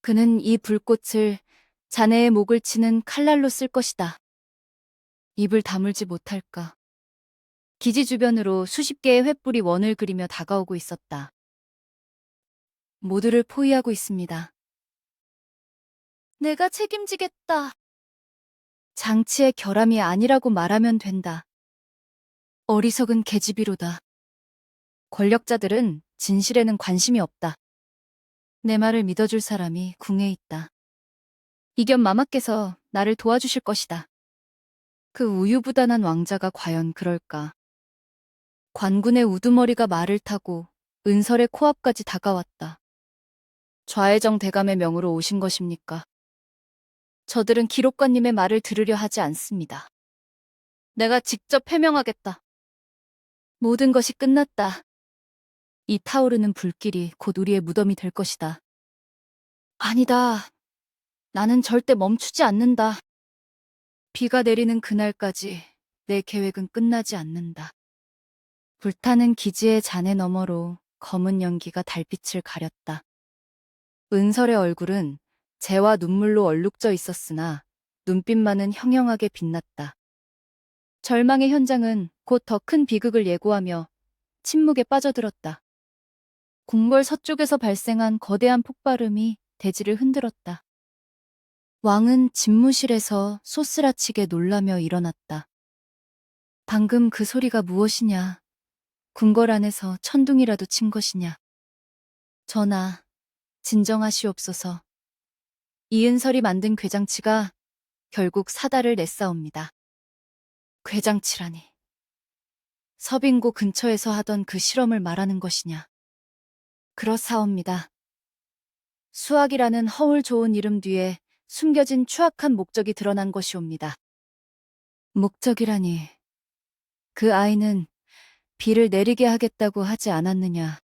그는 이 불꽃을 자네의 목을 치는 칼날로 쓸 것이다. 입을 다물지 못할까. 기지 주변으로 수십 개의 횃불이 원을 그리며 다가오고 있었다. 모두를 포위하고 있습니다. 내가 책임지겠다. 장치의 결함이 아니라고 말하면 된다. 어리석은 계집이로다. 권력자들은 진실에는 관심이 없다. 내 말을 믿어줄 사람이 궁에 있다. 이견 마마께서 나를 도와주실 것이다. 그 우유부단한 왕자가 과연 그럴까? 관군의 우두머리가 말을 타고 은설의 코앞까지 다가왔다. 좌회정 대감의 명으로 오신 것입니까? 저들은 기록관님의 말을 들으려 하지 않습니다. 내가 직접 해명하겠다. 모든 것이 끝났다. 이 타오르는 불길이 곧 우리의 무덤이 될 것이다. 아니다. 나는 절대 멈추지 않는다. 비가 내리는 그날까지 내 계획은 끝나지 않는다. 불타는 기지의 잔해 너머로 검은 연기가 달빛을 가렸다. 은설의 얼굴은 재와 눈물로 얼룩져 있었으나 눈빛만은 형형하게 빛났다. 절망의 현장은 곧 더 큰 비극을 예고하며 침묵에 빠져들었다. 궁궐 서쪽에서 발생한 거대한 폭발음이 대지를 흔들었다. 왕은 집무실에서 소스라치게 놀라며 일어났다. 방금 그 소리가 무엇이냐? 궁궐 안에서 천둥이라도 친 것이냐? 전하, 진정하시옵소서. 이은설이 만든 궤장치가 결국 사달을 냈사옵니다. 궤장치라니. 서빙고 근처에서 하던 그 실험을 말하는 것이냐? 그렇사옵니다. 수학이라는 허울 좋은 이름 뒤에 숨겨진 추악한 목적이 드러난 것이옵니다. 목적이라니. 그 아이는 비를 내리게 하겠다고 하지 않았느냐.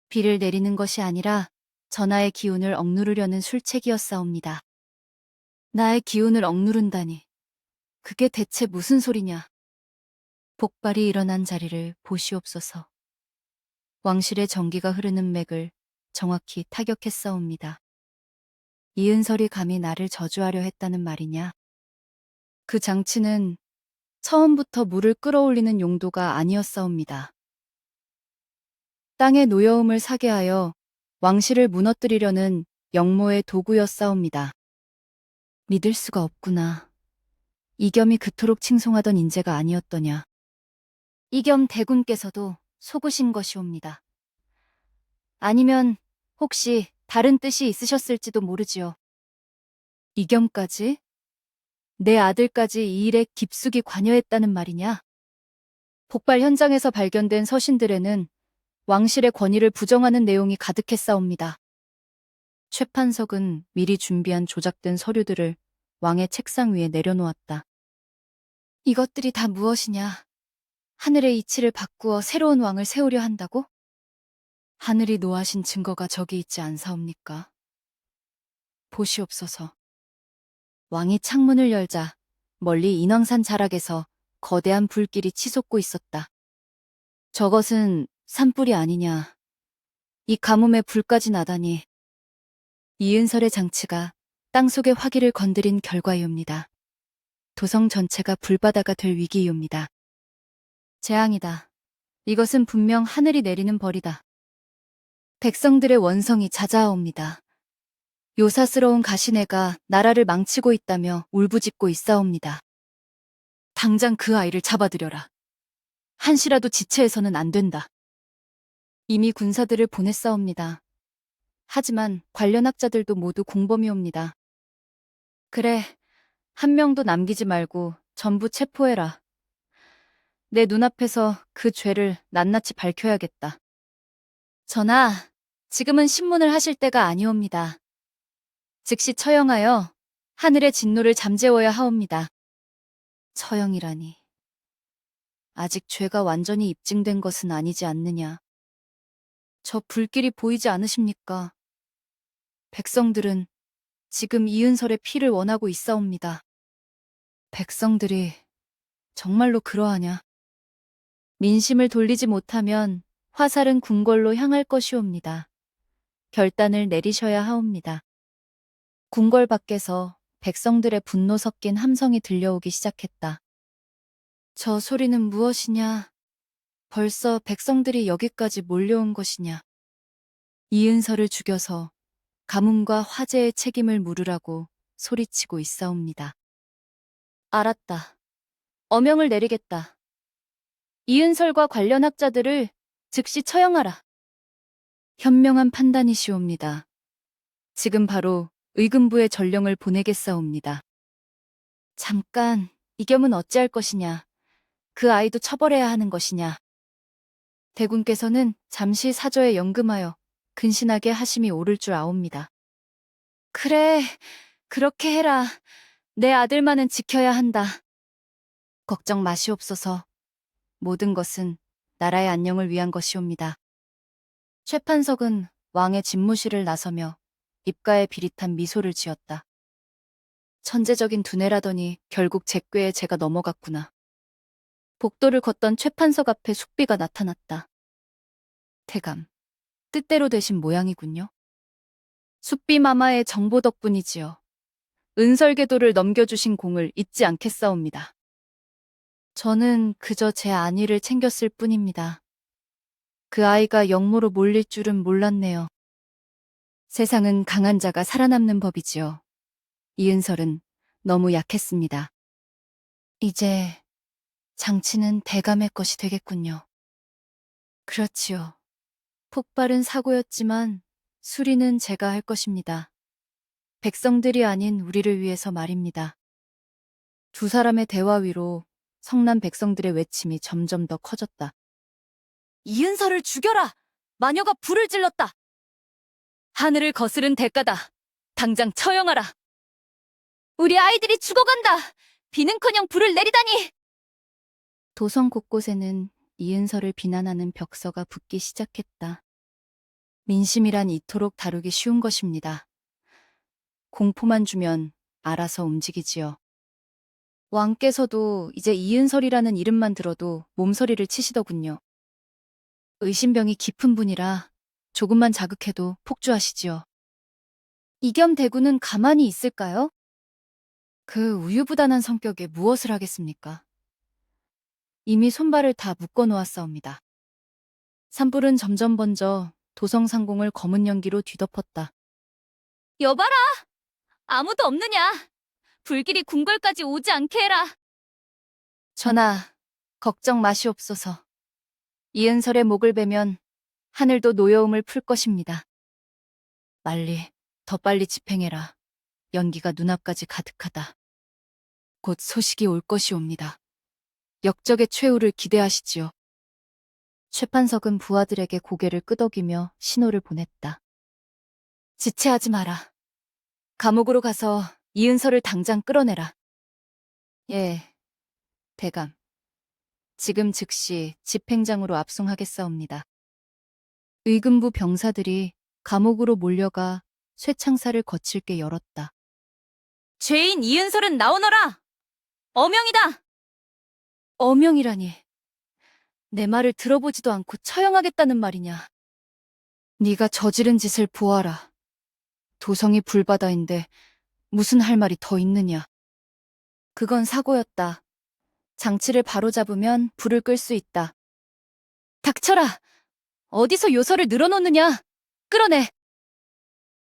비를 내리는 것이 아니라 전하의 기운을 억누르려는 술책이었사옵니다. 나의 기운을 억누른다니. 그게 대체 무슨 소리냐. 폭발이 일어난 자리를 보시옵소서. 왕실의 전기가 흐르는 맥을 정확히 타격했사옵니다. 이은설이 감히 나를 저주하려 했다는 말이냐? 그 장치는 처음부터 물을 끌어올리는 용도가 아니었사옵니다. 땅의 노여움을 사게 하여 왕실을 무너뜨리려는 영모의 도구였사옵니다. 믿을 수가 없구나. 이겸이 그토록 칭송하던 인재가 아니었더냐. 이겸 대군께서도 속으신 것이옵니다. 아니면 혹시 다른 뜻이 있으셨을지도 모르지요. 이겸까지? 내 아들까지 이 일에 깊숙이 관여했다는 말이냐? 폭발 현장에서 발견된 서신들에는 왕실의 권위를 부정하는 내용이 가득했사옵니다. 최판석은 미리 준비한 조작된 서류들을 왕의 책상 위에 내려놓았다. 이것들이 다 무엇이냐? 하늘의 이치를 바꾸어 새로운 왕을 세우려 한다고? 하늘이 노하신 증거가 저기 있지 않사옵니까? 보시옵소서. 왕이 창문을 열자 멀리 인왕산 자락에서 거대한 불길이 치솟고 있었다. 저것은 산불이 아니냐. 이 가뭄에 불까지 나다니. 이은설의 장치가 땅속의 화기를 건드린 결과이옵니다. 도성 전체가 불바다가 될 위기이옵니다. 재앙이다. 이것은 분명 하늘이 내리는 벌이다. 백성들의 원성이 자자하옵니다. 요사스러운 가시네가 나라를 망치고 있다며 울부짖고 있사옵니다. 당장 그 아이를 잡아들여라. 한시라도 지체해서는 안 된다. 이미 군사들을 보냈사옵니다. 하지만 관련 학자들도 모두 공범이옵니다. 그래, 한 명도 남기지 말고 전부 체포해라. 내 눈앞에서 그 죄를 낱낱이 밝혀야겠다. 전하, 지금은 신문을 하실 때가 아니옵니다. 즉시 처형하여 하늘의 진노를 잠재워야 하옵니다. 처형이라니. 아직 죄가 완전히 입증된 것은 아니지 않느냐. 저 불길이 보이지 않으십니까? 백성들은 지금 이은설의 피를 원하고 있사옵니다. 백성들이 정말로 그러하냐? 민심을 돌리지 못하면 화살은 궁궐로 향할 것이옵니다. 결단을 내리셔야 하옵니다. 궁궐 밖에서 백성들의 분노 섞인 함성이 들려오기 시작했다. 저 소리는 무엇이냐? 벌써 백성들이 여기까지 몰려온 것이냐? 이은서를 죽여서 가뭄과 화재의 책임을 물으라고 소리치고 있사옵니다. 알았다. 어명을 내리겠다. 이은설과 관련 학자들을 즉시 처형하라. 현명한 판단이시옵니다. 지금 바로 의금부에 전령을 보내겠사옵니다. 잠깐, 이 겸은 어찌할 것이냐. 그 아이도 처벌해야 하는 것이냐. 대군께서는 잠시 사저에 연금하여 근신하게 하심이 옳을 줄 아옵니다. 그래, 그렇게 해라. 내 아들만은 지켜야 한다. 걱정 마시옵소서. 모든 것은 나라의 안녕을 위한 것이옵니다. 최판석은 왕의 집무실을 나서며 입가에 비릿한 미소를 지었다. 천재적인 두뇌라더니 결국 제 꾀에 제가 넘어갔구나. 복도를 걷던 최판석 앞에 숙비가 나타났다. 태감, 뜻대로 되신 모양이군요. 숙비 마마의 정보 덕분이지요. 은설궤도를 넘겨주신 공을 잊지 않겠사옵니다. 저는 그저 제 안위를 챙겼을 뿐입니다. 그 아이가 역모로 몰릴 줄은 몰랐네요. 세상은 강한 자가 살아남는 법이지요. 이은설은 너무 약했습니다. 이제 장치는 대감의 것이 되겠군요. 그렇지요. 폭발은 사고였지만 수리는 제가 할 것입니다. 백성들이 아닌 우리를 위해서 말입니다. 두 사람의 대화 위로 성난 백성들의 외침이 점점 더 커졌다. 이은설을 죽여라! 마녀가 불을 질렀다! 하늘을 거스른 대가다! 당장 처형하라! 우리 아이들이 죽어간다! 비는커녕 불을 내리다니! 도성 곳곳에는 이은설을 비난하는 벽서가 붙기 시작했다. 민심이란 이토록 다루기 쉬운 것입니다. 공포만 주면 알아서 움직이지요. 왕께서도 이제 이은설이라는 이름만 들어도 몸서리를 치시더군요. 의심병이 깊은 분이라 조금만 자극해도 폭주하시지요. 이겸 대군은 가만히 있을까요? 그 우유부단한 성격에 무엇을 하겠습니까? 이미 손발을 다 묶어놓았사옵니다. 산불은 점점 번져 도성상공을 검은 연기로 뒤덮었다. 여봐라! 아무도 없느냐? 불길이 궁궐까지 오지 않게 해라. 전하, 걱정 마시옵소서. 이은설의 목을 베면 하늘도 노여움을 풀 것입니다. 더 빨리 집행해라. 연기가 눈앞까지 가득하다. 곧 소식이 올 것이옵니다. 역적의 최후를 기대하시지요. 최판석은 부하들에게 고개를 끄덕이며 신호를 보냈다. 지체하지 마라. 감옥으로 가서 이은설을 당장 끌어내라. 예, 대감. 지금 즉시 집행장으로 압송하겠사옵니다. 의금부 병사들이 감옥으로 몰려가 쇠창살을 거칠게 열었다. 죄인 이은설은 나오너라! 어명이다! 어명이라니. 내 말을 들어보지도 않고 처형하겠다는 말이냐. 네가 저지른 짓을 보아라. 도성이 불바다인데 무슨 할 말이 더 있느냐. 그건 사고였다. 장치를 바로잡으면 불을 끌 수 있다. 닥쳐라! 어디서 요설을 늘어놓느냐! 끌어내!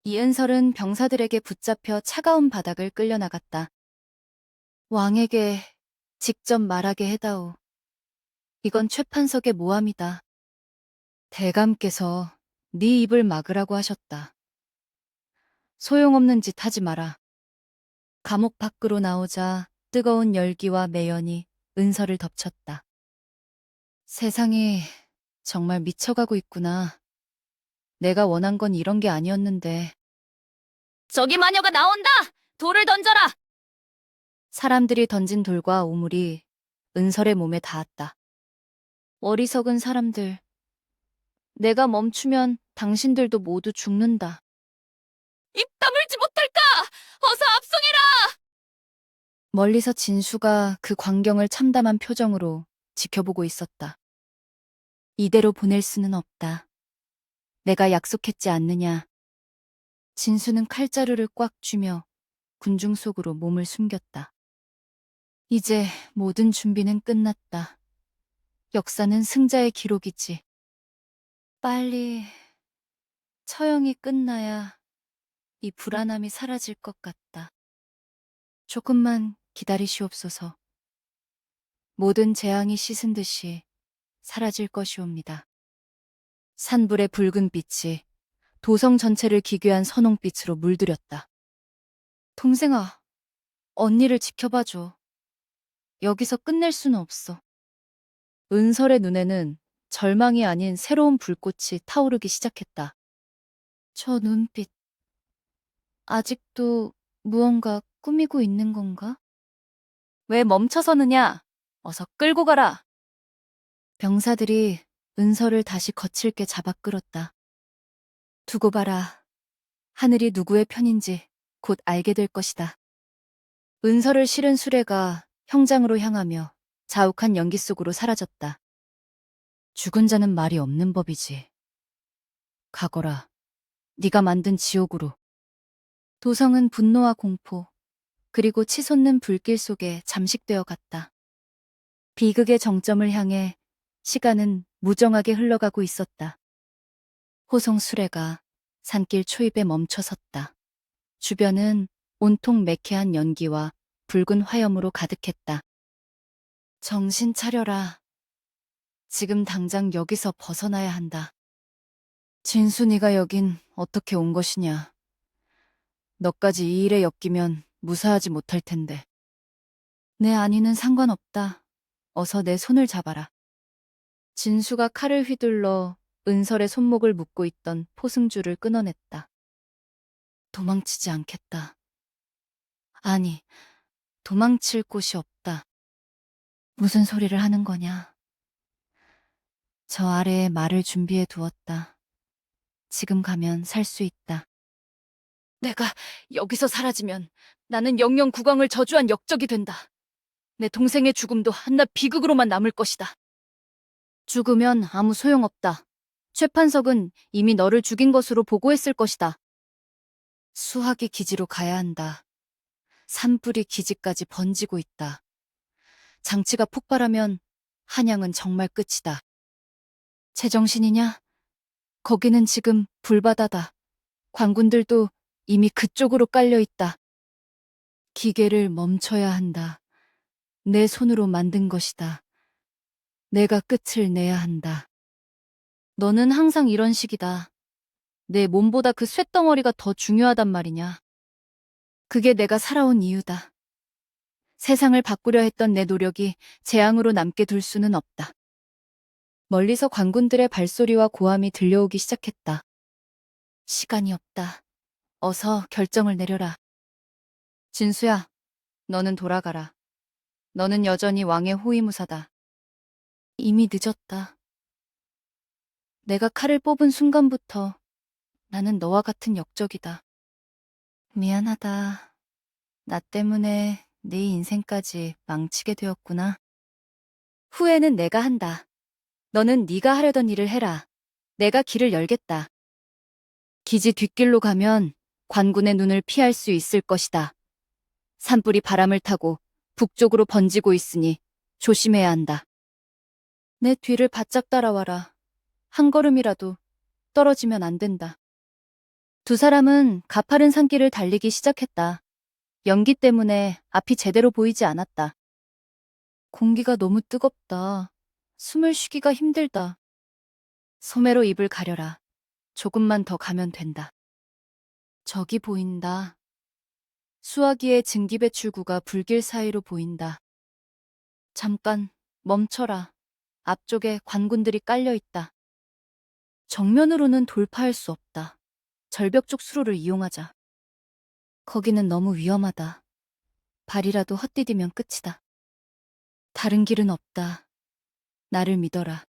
이은설은 병사들에게 붙잡혀 차가운 바닥을 끌려나갔다. 왕에게 직접 말하게 해다오. 이건 최판석의 모함이다. 대감께서 네 입을 막으라고 하셨다. 소용없는 짓 하지 마라. 감옥 밖으로 나오자 뜨거운 열기와 매연이 은설을 덮쳤다. 세상이 정말 미쳐가고 있구나. 내가 원한 건 이런 게 아니었는데. 저기 마녀가 나온다! 돌을 던져라! 사람들이 던진 돌과 오물이 은설의 몸에 닿았다. 어리석은 사람들. 내가 멈추면 당신들도 모두 죽는다. 입 다물지 못할까! 어서 압송해라! 멀리서 진수가 그 광경을 참담한 표정으로 지켜보고 있었다. 이대로 보낼 수는 없다. 내가 약속했지 않느냐. 진수는 칼자루를 꽉 쥐며 군중 속으로 몸을 숨겼다. 이제 모든 준비는 끝났다. 역사는 승자의 기록이지. 빨리 처형이 끝나야 이 불안함이 사라질 것 같다. 조금만 기다리시옵소서. 모든 재앙이 씻은 듯이 사라질 것이옵니다. 산불의 붉은 빛이 도성 전체를 기괴한 선홍빛으로 물들였다. 동생아, 언니를 지켜봐줘. 여기서 끝낼 수는 없어. 은설의 눈에는 절망이 아닌 새로운 불꽃이 타오르기 시작했다. 저 눈빛, 아직도 무언가 꾸미고 있는 건가? 왜 멈춰서느냐? 어서 끌고 가라! 병사들이 은설을 다시 거칠게 잡아 끌었다. 두고 봐라. 하늘이 누구의 편인지 곧 알게 될 것이다. 은설을 실은 수레가 형장으로 향하며 자욱한 연기 속으로 사라졌다. 죽은 자는 말이 없는 법이지. 가거라. 네가 만든 지옥으로. 도성은 분노와 공포, 그리고 치솟는 불길 속에 잠식되어 갔다. 비극의 정점을 향해 시간은 무정하게 흘러가고 있었다. 호송 수레가 산길 초입에 멈춰 섰다. 주변은 온통 매캐한 연기와 붉은 화염으로 가득했다. 정신 차려라. 지금 당장 여기서 벗어나야 한다. 진순이가 여긴 어떻게 온 것이냐. 너까지 이 일에 엮이면 무사하지 못할 텐데. 내 안위는 상관없다. 어서 내 손을 잡아라. 진수가 칼을 휘둘러 은설의 손목을 묶고 있던 포승줄을 끊어냈다. 도망치지 않겠다. 아니, 도망칠 곳이 없다. 무슨 소리를 하는 거냐? 저 아래에 말을 준비해 두었다. 지금 가면 살 수 있다. 내가 여기서 사라지면 나는 영영 국왕을 저주한 역적이 된다. 내 동생의 죽음도 한낱 비극으로만 남을 것이다. 죽으면 아무 소용없다. 최판석은 이미 너를 죽인 것으로 보고했을 것이다. 수학의 기지로 가야 한다. 산불이 기지까지 번지고 있다. 장치가 폭발하면 한양은 정말 끝이다. 제정신이냐? 거기는 지금 불바다다. 관군들도 이미 그쪽으로 깔려 있다. 기계를 멈춰야 한다. 내 손으로 만든 것이다. 내가 끝을 내야 한다. 너는 항상 이런 식이다. 내 몸보다 그 쇳덩어리가 더 중요하단 말이냐. 그게 내가 살아온 이유다. 세상을 바꾸려 했던 내 노력이 재앙으로 남게 둘 수는 없다. 멀리서 관군들의 발소리와 고함이 들려오기 시작했다. 시간이 없다. 어서 결정을 내려라. 진수야, 너는 돌아가라. 너는 여전히 왕의 호위무사다. 이미 늦었다. 내가 칼을 뽑은 순간부터 나는 너와 같은 역적이다. 미안하다. 나 때문에 네 인생까지 망치게 되었구나. 후회는 내가 한다. 너는 네가 하려던 일을 해라. 내가 길을 열겠다. 기지 뒷길로 가면 관군의 눈을 피할 수 있을 것이다. 산불이 바람을 타고 북쪽으로 번지고 있으니 조심해야 한다. 내 뒤를 바짝 따라와라. 한 걸음이라도 떨어지면 안 된다. 두 사람은 가파른 산길을 달리기 시작했다. 연기 때문에 앞이 제대로 보이지 않았다. 공기가 너무 뜨겁다. 숨을 쉬기가 힘들다. 소매로 입을 가려라. 조금만 더 가면 된다. 저기 보인다. 수화기의 증기배출구가 불길 사이로 보인다. 잠깐 멈춰라. 앞쪽에 관군들이 깔려 있다. 정면으로는 돌파할 수 없다. 절벽 쪽 수로를 이용하자. 거기는 너무 위험하다. 발이라도 헛디디면 끝이다. 다른 길은 없다. 나를 믿어라.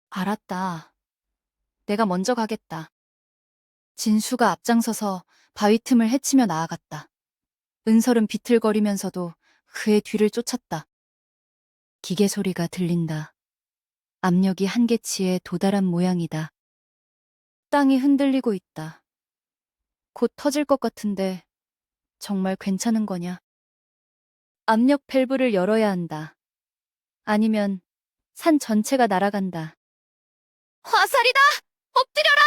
알았다. 내가 먼저 가겠다. 진수가 앞장서서 바위 틈을 헤치며 나아갔다. 은설은 비틀거리면서도 그의 뒤를 쫓았다. 기계 소리가 들린다. 압력이 한계치에 도달한 모양이다. 땅이 흔들리고 있다. 곧 터질 것 같은데 정말 괜찮은 거냐? 압력 밸브를 열어야 한다. 아니면 산 전체가 날아간다. 화살이다! 엎드려라!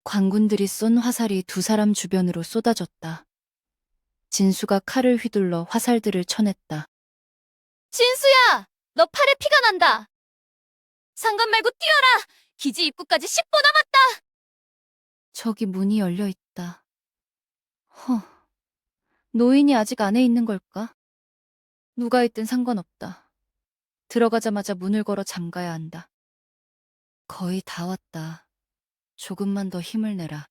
관군들이 쏜 화살이 두 사람 주변으로 쏟아졌다. 진수가 칼을 휘둘러 화살들을 쳐냈다. 진수야! 너 팔에 피가 난다! 상관 말고 뛰어라! 기지 입구까지 10분 남았다! 저기 문이 열려 있다. 노인이 아직 안에 있는 걸까? 누가 있든 상관없다. 들어가자마자 문을 걸어 잠가야 한다. 거의 다 왔다. 조금만 더 힘을 내라.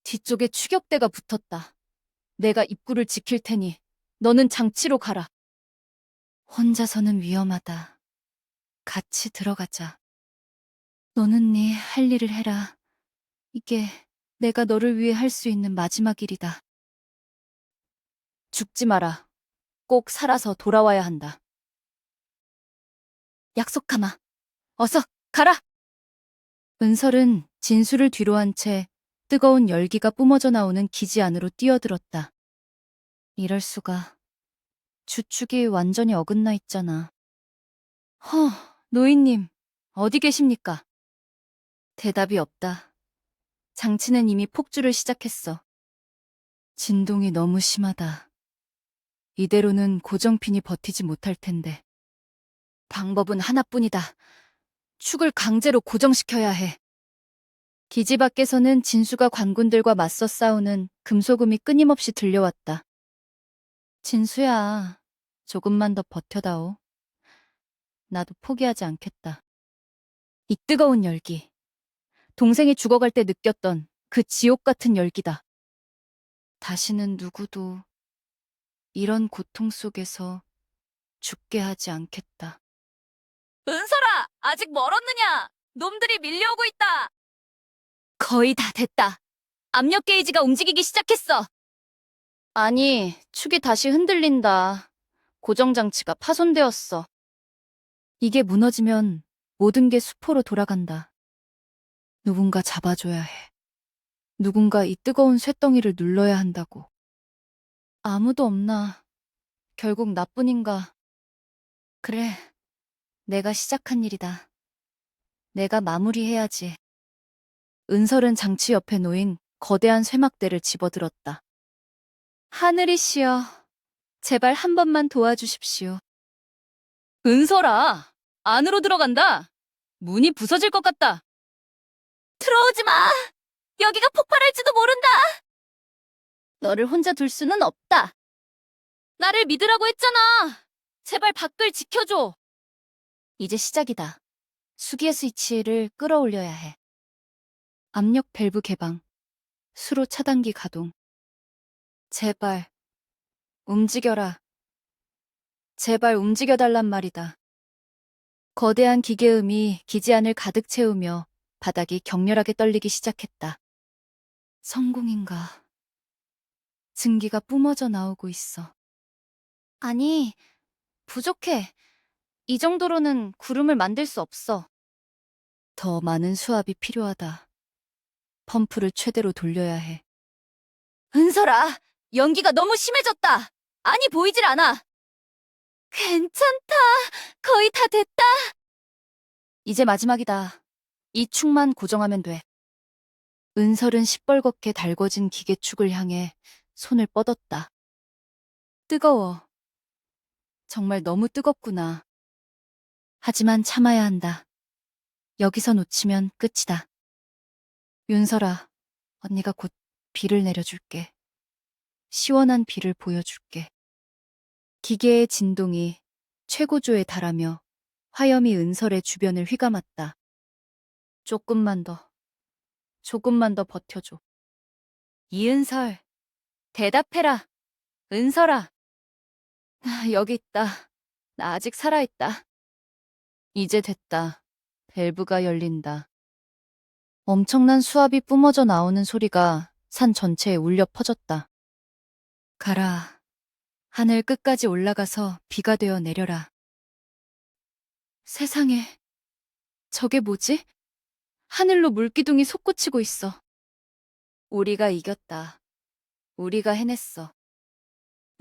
뒤쪽에 추격대가 붙었다. 내가 입구를 지킬 테니 너는 장치로 가라. 혼자서는 위험하다. 같이 들어가자. 너는 네 할 일을 해라. 이게 내가 너를 위해 할 수 있는 마지막 일이다. 죽지 마라. 꼭 살아서 돌아와야 한다. 약속하마. 어서 가라! 은설은 진수를 뒤로 한 채 뜨거운 열기가 뿜어져 나오는 기지 안으로 뛰어들었다. 이럴 수가. 주축이 완전히 어긋나 있잖아. 노인님, 어디 계십니까? 대답이 없다. 장치는 이미 폭주를 시작했어. 진동이 너무 심하다. 이대로는 고정핀이 버티지 못할 텐데. 방법은 하나뿐이다. 축을 강제로 고정시켜야 해. 기지 밖에서는 진수가 관군들과 맞서 싸우는 금소금이 끊임없이 들려왔다. 진수야, 조금만 더 버텨다오. 나도 포기하지 않겠다. 이 뜨거운 열기. 동생이 죽어갈 때 느꼈던 그 지옥 같은 열기다. 다시는 누구도 이런 고통 속에서 죽게 하지 않겠다. 은설아! 아직 멀었느냐? 놈들이 밀려오고 있다! 거의 다 됐다. 압력 게이지가 움직이기 시작했어. 아니, 축이 다시 흔들린다. 고정장치가 파손되었어. 이게 무너지면 모든 게 수포로 돌아간다. 누군가 잡아줘야 해. 누군가 이 뜨거운 쇳덩이를 눌러야 한다고. 아무도 없나. 결국 나뿐인가. 그래, 내가 시작한 일이다. 내가 마무리해야지. 은설은 장치 옆에 놓인 거대한 쇠막대를 집어들었다. 하늘이시여, 제발 한 번만 도와주십시오. 은설아, 안으로 들어간다. 문이 부서질 것 같다. 들어오지 마! 여기가 폭발할지도 모른다! 너를 혼자 둘 수는 없다. 나를 믿으라고 했잖아. 제발 밖을 지켜줘. 이제 시작이다. 수기의 스위치를 끌어올려야 해. 압력 밸브 개방. 수로 차단기 가동. 제발, 움직여라. 제발 움직여달란 말이다. 거대한 기계음이 기지 안을 가득 채우며 바닥이 격렬하게 떨리기 시작했다. 성공인가? 증기가 뿜어져 나오고 있어. 아니, 부족해. 이 정도로는 구름을 만들 수 없어. 더 많은 수압이 필요하다. 펌프를 최대로 돌려야 해. 은설아, 연기가 너무 심해졌다. 아니, 보이질 않아. 괜찮다. 거의 다 됐다. 이제 마지막이다. 이 축만 고정하면 돼. 은설은 시뻘겋게 달궈진 기계축을 향해 손을 뻗었다. 뜨거워. 정말 너무 뜨겁구나. 하지만 참아야 한다. 여기서 놓치면 끝이다. 윤설아, 언니가 곧 비를 내려줄게. 시원한 비를 보여줄게. 기계의 진동이 최고조에 달하며 화염이 은설의 주변을 휘감았다. 조금만 더 버텨줘. 이은설, 대답해라. 은설아. 여기 있다. 나 아직 살아있다. 이제 됐다. 밸브가 열린다. 엄청난 수압이 뿜어져 나오는 소리가 산 전체에 울려 퍼졌다. 가라. 하늘 끝까지 올라가서 비가 되어 내려라. 세상에. 저게 뭐지? 하늘로 물기둥이 솟구치고 있어. 우리가 이겼다. 우리가 해냈어.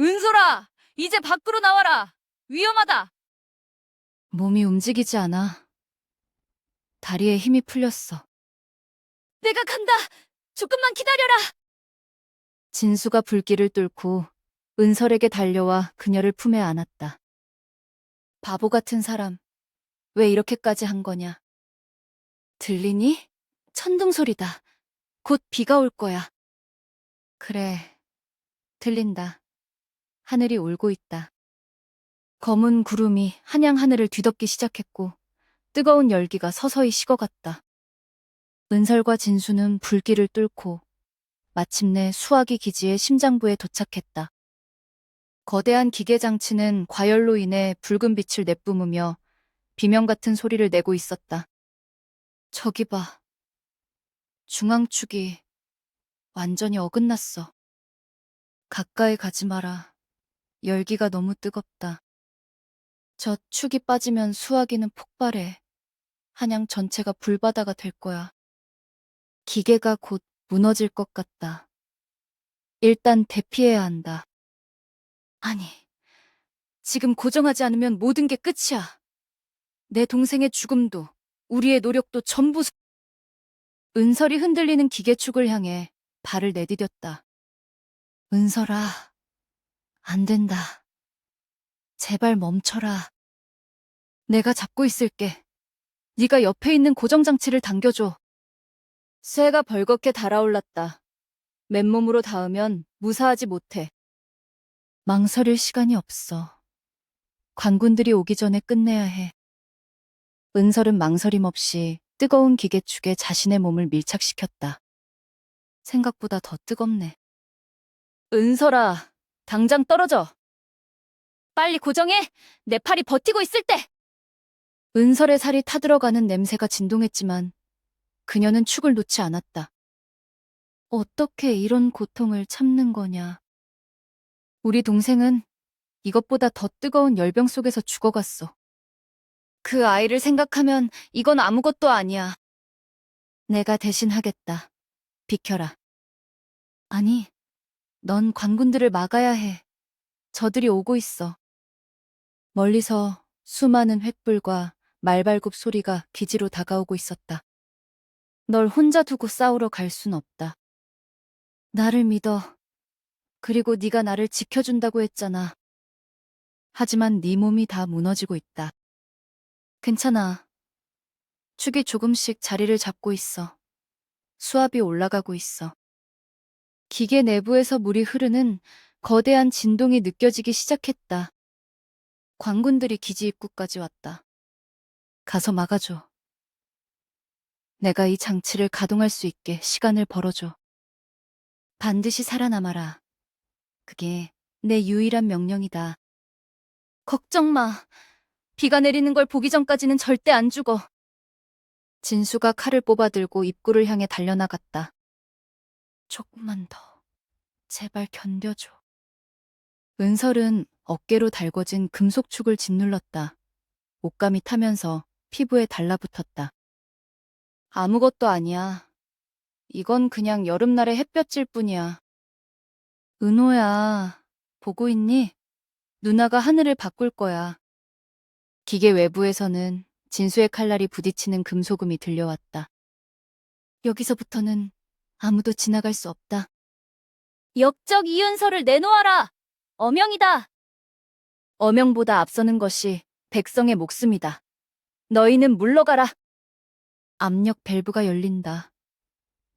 은솔아! 이제 밖으로 나와라! 위험하다! 몸이 움직이지 않아. 다리에 힘이 풀렸어. 내가 간다! 조금만 기다려라! 진수가 불길을 뚫고 은설에게 달려와 그녀를 품에 안았다. 바보 같은 사람, 왜 이렇게까지 한 거냐? 들리니? 천둥 소리다. 곧 비가 올 거야. 그래, 들린다. 하늘이 울고 있다. 검은 구름이 한양 하늘을 뒤덮기 시작했고 뜨거운 열기가 서서히 식어갔다. 은설과 진수는 불길을 뚫고 마침내 수화기 기지의 심장부에 도착했다. 거대한 기계 장치는 과열로 인해 붉은 빛을 내뿜으며 비명 같은 소리를 내고 있었다. 저기 봐. 중앙축이 완전히 어긋났어. 가까이 가지 마라. 열기가 너무 뜨겁다. 저 축이 빠지면 수화기는 폭발해. 한양 전체가 불바다가 될 거야. 기계가 곧 무너질 것 같다. 일단 대피해야 한다. 아니, 지금 고정하지 않으면 모든 게 끝이야. 내 동생의 죽음도, 우리의 노력도 전부 은설이 흔들리는 기계축을 향해 발을 내디뎠다. 은설아, 안 된다. 제발 멈춰라. 내가 잡고 있을게. 네가 옆에 있는 고정장치를 당겨줘. 쇠가 벌겋게 달아올랐다. 맨몸으로 닿으면 무사하지 못해. 망설일 시간이 없어. 관군들이 오기 전에 끝내야 해. 은설은 망설임 없이 뜨거운 기계축에 자신의 몸을 밀착시켰다. 생각보다 더 뜨겁네. 은설아, 당장 떨어져. 빨리 고정해. 내 팔이 버티고 있을 때. 은설의 살이 타들어가는 냄새가 진동했지만 그녀는 축을 놓지 않았다. 어떻게 이런 고통을 참는 거냐. 우리 동생은 이것보다 더 뜨거운 열병 속에서 죽어갔어. 그 아이를 생각하면 이건 아무것도 아니야. 내가 대신 하겠다. 비켜라. 아니, 넌 관군들을 막아야 해. 저들이 오고 있어. 멀리서 수많은 횃불과 말발굽 소리가 기지로 다가오고 있었다. 널 혼자 두고 싸우러 갈 순 없다. 나를 믿어. 그리고 네가 나를 지켜준다고 했잖아. 하지만 네 몸이 다 무너지고 있다. 괜찮아. 축이 조금씩 자리를 잡고 있어. 수압이 올라가고 있어. 기계 내부에서 물이 흐르는 거대한 진동이 느껴지기 시작했다. 관군들이 기지 입구까지 왔다. 가서 막아줘. 내가 이 장치를 가동할 수 있게 시간을 벌어줘. 반드시 살아남아라. 그게 내 유일한 명령이다. 걱정 마. 비가 내리는 걸 보기 전까지는 절대 안 죽어. 진수가 칼을 뽑아들고 입구를 향해 달려나갔다. 조금만 더. 제발 견뎌줘. 은설은 어깨로 달궈진 금속축을 짓눌렀다. 옷감이 타면서 피부에 달라붙었다. 아무것도 아니야. 이건 그냥 여름날의 햇볕일 뿐이야. 은호야, 보고 있니? 누나가 하늘을 바꿀 거야. 기계 외부에서는 진수의 칼날이 부딪히는 금소금이 들려왔다. 여기서부터는 아무도 지나갈 수 없다. 역적 이윤서를 내놓아라! 어명이다! 어명보다 앞서는 것이 백성의 목숨이다. 너희는 물러가라! 압력 밸브가 열린다.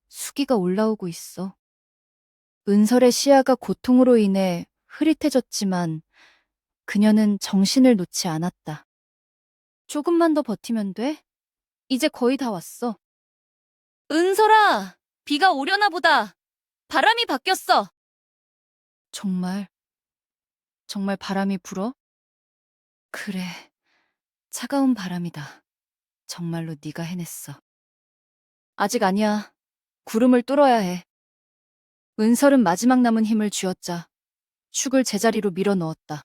수기가 올라오고 있어. 은설의 시야가 고통으로 인해 흐릿해졌지만 그녀는 정신을 놓지 않았다. 조금만 더 버티면 돼? 이제 거의 다 왔어. 은설아! 비가 오려나 보다. 바람이 바뀌었어. 정말 바람이 불어? 그래, 차가운 바람이다. 정말로 네가 해냈어. 아직 아니야. 구름을 뚫어야 해. 은설은 마지막 남은 힘을 쥐었자 축을 제자리로 밀어 넣었다.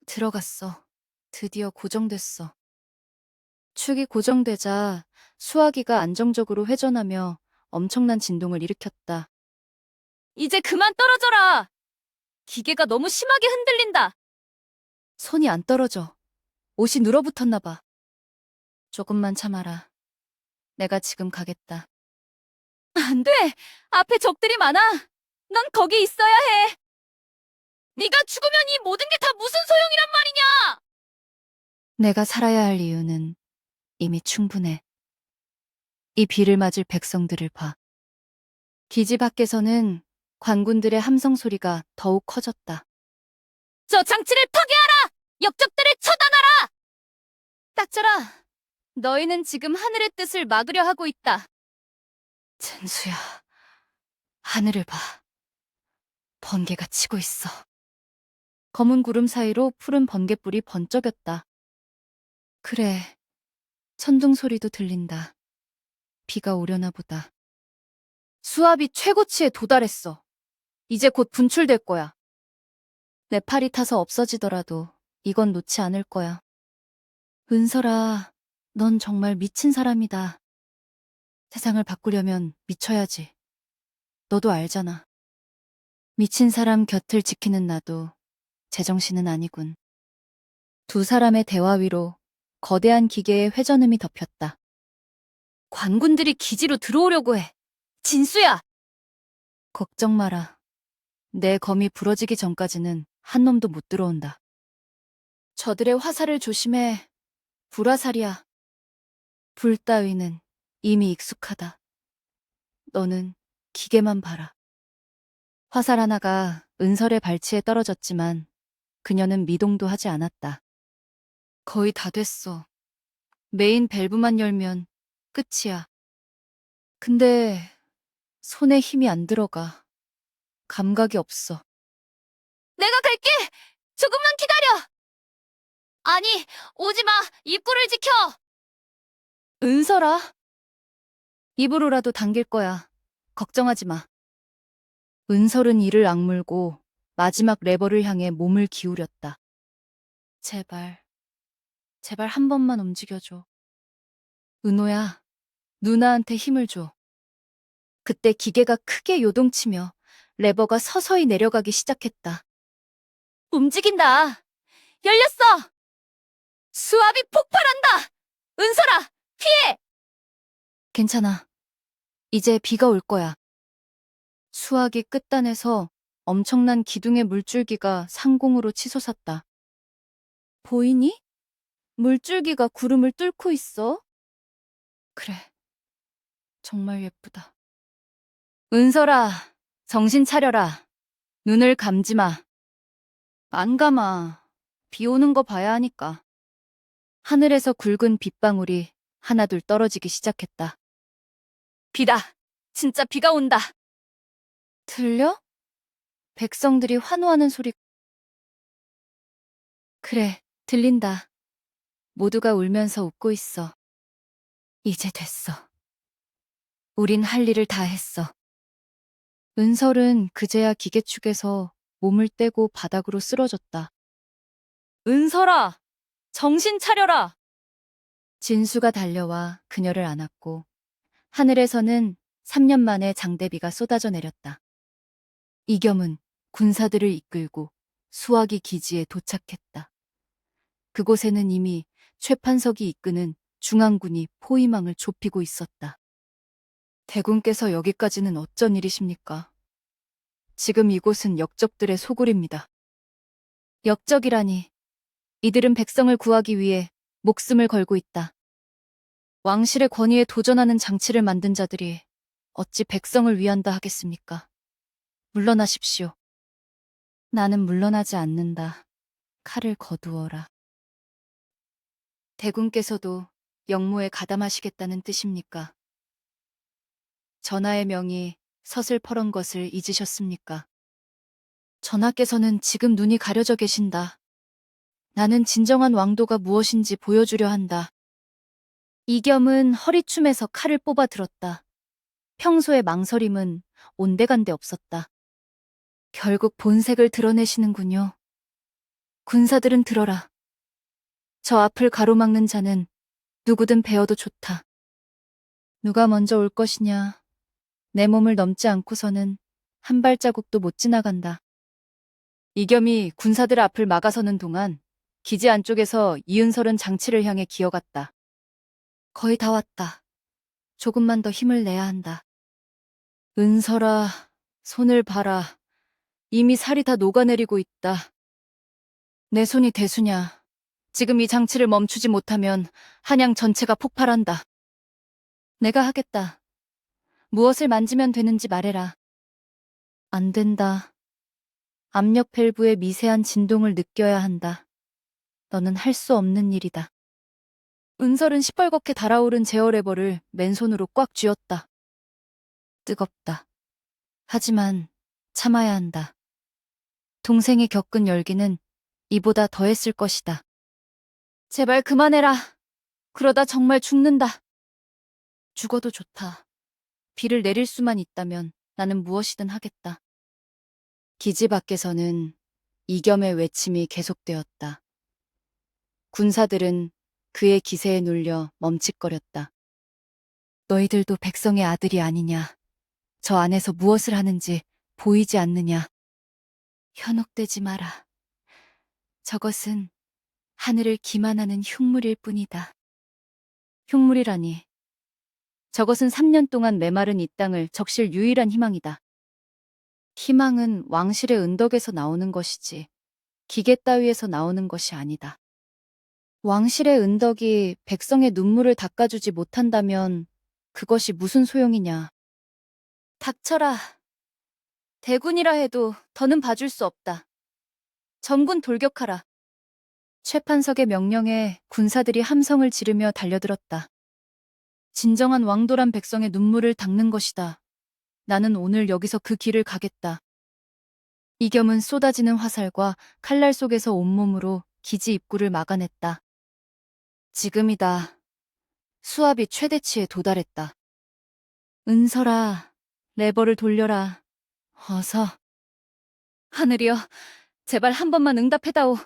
들어갔어. 드디어 고정됐어. 축이 고정되자 수화기가 안정적으로 회전하며 엄청난 진동을 일으켰다. 이제 그만 떨어져라! 기계가 너무 심하게 흔들린다. 손이 안 떨어져. 옷이 눌어붙었나 봐. 조금만 참아라. 내가 지금 가겠다. 안 돼! 앞에 적들이 많아! 넌 거기 있어야 해! 네가 죽으면 이 모든 게 다 무슨 소용이란 말이냐! 내가 살아야 할 이유는 이미 충분해. 이 비를 맞을 백성들을 봐. 기지 밖에서는 관군들의 함성 소리가 더욱 커졌다. 저 장치를 파괴하라! 역적들을 처단하라! 닥쳐라! 너희는 지금 하늘의 뜻을 막으려 하고 있다. 진수야, 하늘을 봐. 번개가 치고 있어. 검은 구름 사이로 푸른 번개불이 번쩍였다. 그래, 천둥 소리도 들린다. 비가 오려나 보다. 수압이 최고치에 도달했어. 이제 곧 분출될 거야. 내 팔이 타서 없어지더라도 이건 놓지 않을 거야. 은설아, 넌 정말 미친 사람이다. 세상을 바꾸려면 미쳐야지. 너도 알잖아. 미친 사람 곁을 지키는 나도 제정신은 아니군. 두 사람의 대화 위로 거대한 기계의 회전음이 덮였다. 관군들이 기지로 들어오려고 해. 진수야! 걱정 마라. 내 검이 부러지기 전까지는 한 놈도 못 들어온다. 저들의 화살을 조심해. 불화살이야. 불 따위는 이미 익숙하다. 너는 기계만 봐라. 화살 하나가 은설의 발치에 떨어졌지만 그녀는 미동도 하지 않았다. 거의 다 됐어. 메인 밸브만 열면 끝이야. 근데 손에 힘이 안 들어가. 감각이 없어. 내가 갈게! 조금만 기다려! 아니, 오지 마! 입구를 지켜! 은설아. 입으로라도 당길 거야. 걱정하지 마. 은설은 이를 악물고 마지막 레버를 향해 몸을 기울였다. 제발, 제발 한 번만 움직여줘. 은호야, 누나한테 힘을 줘. 그때 기계가 크게 요동치며 레버가 서서히 내려가기 시작했다. 움직인다. 열렸어. 수압이 폭발한다. 은설아, 피해! 괜찮아. 이제 비가 올 거야. 수압이 끝단에서 엄청난 기둥의 물줄기가 상공으로 치솟았다. 보이니? 물줄기가 구름을 뚫고 있어. 그래. 정말 예쁘다. 은설아, 정신 차려라. 눈을 감지 마. 안 감아. 비 오는 거 봐야 하니까. 하늘에서 굵은 빗방울이 하나둘 떨어지기 시작했다. 비다. 진짜 비가 온다. 들려? 백성들이 환호하는 소리. 그래, 들린다. 모두가 울면서 웃고 있어. 이제 됐어. 우린 할 일을 다 했어. 은설은 그제야 기계축에서 몸을 떼고 바닥으로 쓰러졌다. 은설아! 정신 차려라! 진수가 달려와 그녀를 안았고 하늘에서는 3년 만에 장대비가 쏟아져 내렸다. 이겸은 군사들을 이끌고 수화기 기지에 도착했다. 그곳에는 이미 최판석이 이끄는 중앙군이 포위망을 좁히고 있었다. 대군께서 여기까지는 어쩐 일이십니까? 지금 이곳은 역적들의 소굴입니다. 역적이라니. 이들은 백성을 구하기 위해 목숨을 걸고 있다. 왕실의 권위에 도전하는 장치를 만든 자들이 어찌 백성을 위한다 하겠습니까? 물러나십시오. 나는 물러나지 않는다. 칼을 거두어라. 대군께서도 역모에 가담하시겠다는 뜻입니까? 전하의 명이 서슬퍼런 것을 잊으셨습니까? 전하께서는 지금 눈이 가려져 계신다. 나는 진정한 왕도가 무엇인지 보여주려 한다. 이겸은 허리춤에서 칼을 뽑아 들었다. 평소의 망설임은 온데간데 없었다. 결국 본색을 드러내시는군요. 군사들은 들어라. 저 앞을 가로막는 자는 누구든 베어도 좋다. 누가 먼저 올 것이냐. 내 몸을 넘지 않고서는 한 발자국도 못 지나간다. 이겸이 군사들 앞을 막아서는 동안 기지 안쪽에서 이은설은 장치를 향해 기어갔다. 거의 다 왔다. 조금만 더 힘을 내야 한다. 은설아, 손을 봐라. 이미 살이 다 녹아내리고 있다. 내 손이 대수냐. 지금 이 장치를 멈추지 못하면 한양 전체가 폭발한다. 내가 하겠다. 무엇을 만지면 되는지 말해라. 안 된다. 압력 밸브의 미세한 진동을 느껴야 한다. 너는 할 수 없는 일이다. 은설은 시뻘겋게 달아오른 제어 레버를 맨손으로 꽉 쥐었다. 뜨겁다. 하지만 참아야 한다. 동생이 겪은 열기는 이보다 더했을 것이다. 제발 그만해라. 그러다 정말 죽는다. 죽어도 좋다. 비를 내릴 수만 있다면 나는 무엇이든 하겠다. 기지 밖에서는 이겸의 외침이 계속되었다. 군사들은 그의 기세에 눌려 멈칫거렸다. 너희들도 백성의 아들이 아니냐. 저 안에서 무엇을 하는지 보이지 않느냐. 현혹되지 마라. 저것은 하늘을 기만하는 흉물일 뿐이다. 흉물이라니. 저것은 3년 동안 메마른 이 땅을 적실 유일한 희망이다. 희망은 왕실의 은덕에서 나오는 것이지 기계 따위에서 나오는 것이 아니다. 왕실의 은덕이 백성의 눈물을 닦아주지 못한다면 그것이 무슨 소용이냐. 닥쳐라. 대군이라 해도 더는 봐줄 수 없다. 전군 돌격하라. 최판석의 명령에 군사들이 함성을 지르며 달려들었다. 진정한 왕도란 백성의 눈물을 닦는 것이다. 나는 오늘 여기서 그 길을 가겠다. 이겸은 쏟아지는 화살과 칼날 속에서 온몸으로 기지 입구를 막아냈다. 지금이다. 수압이 최대치에 도달했다. 은설아, 레버를 돌려라. 어서. 하늘이여, 제발 한 번만 응답해다오.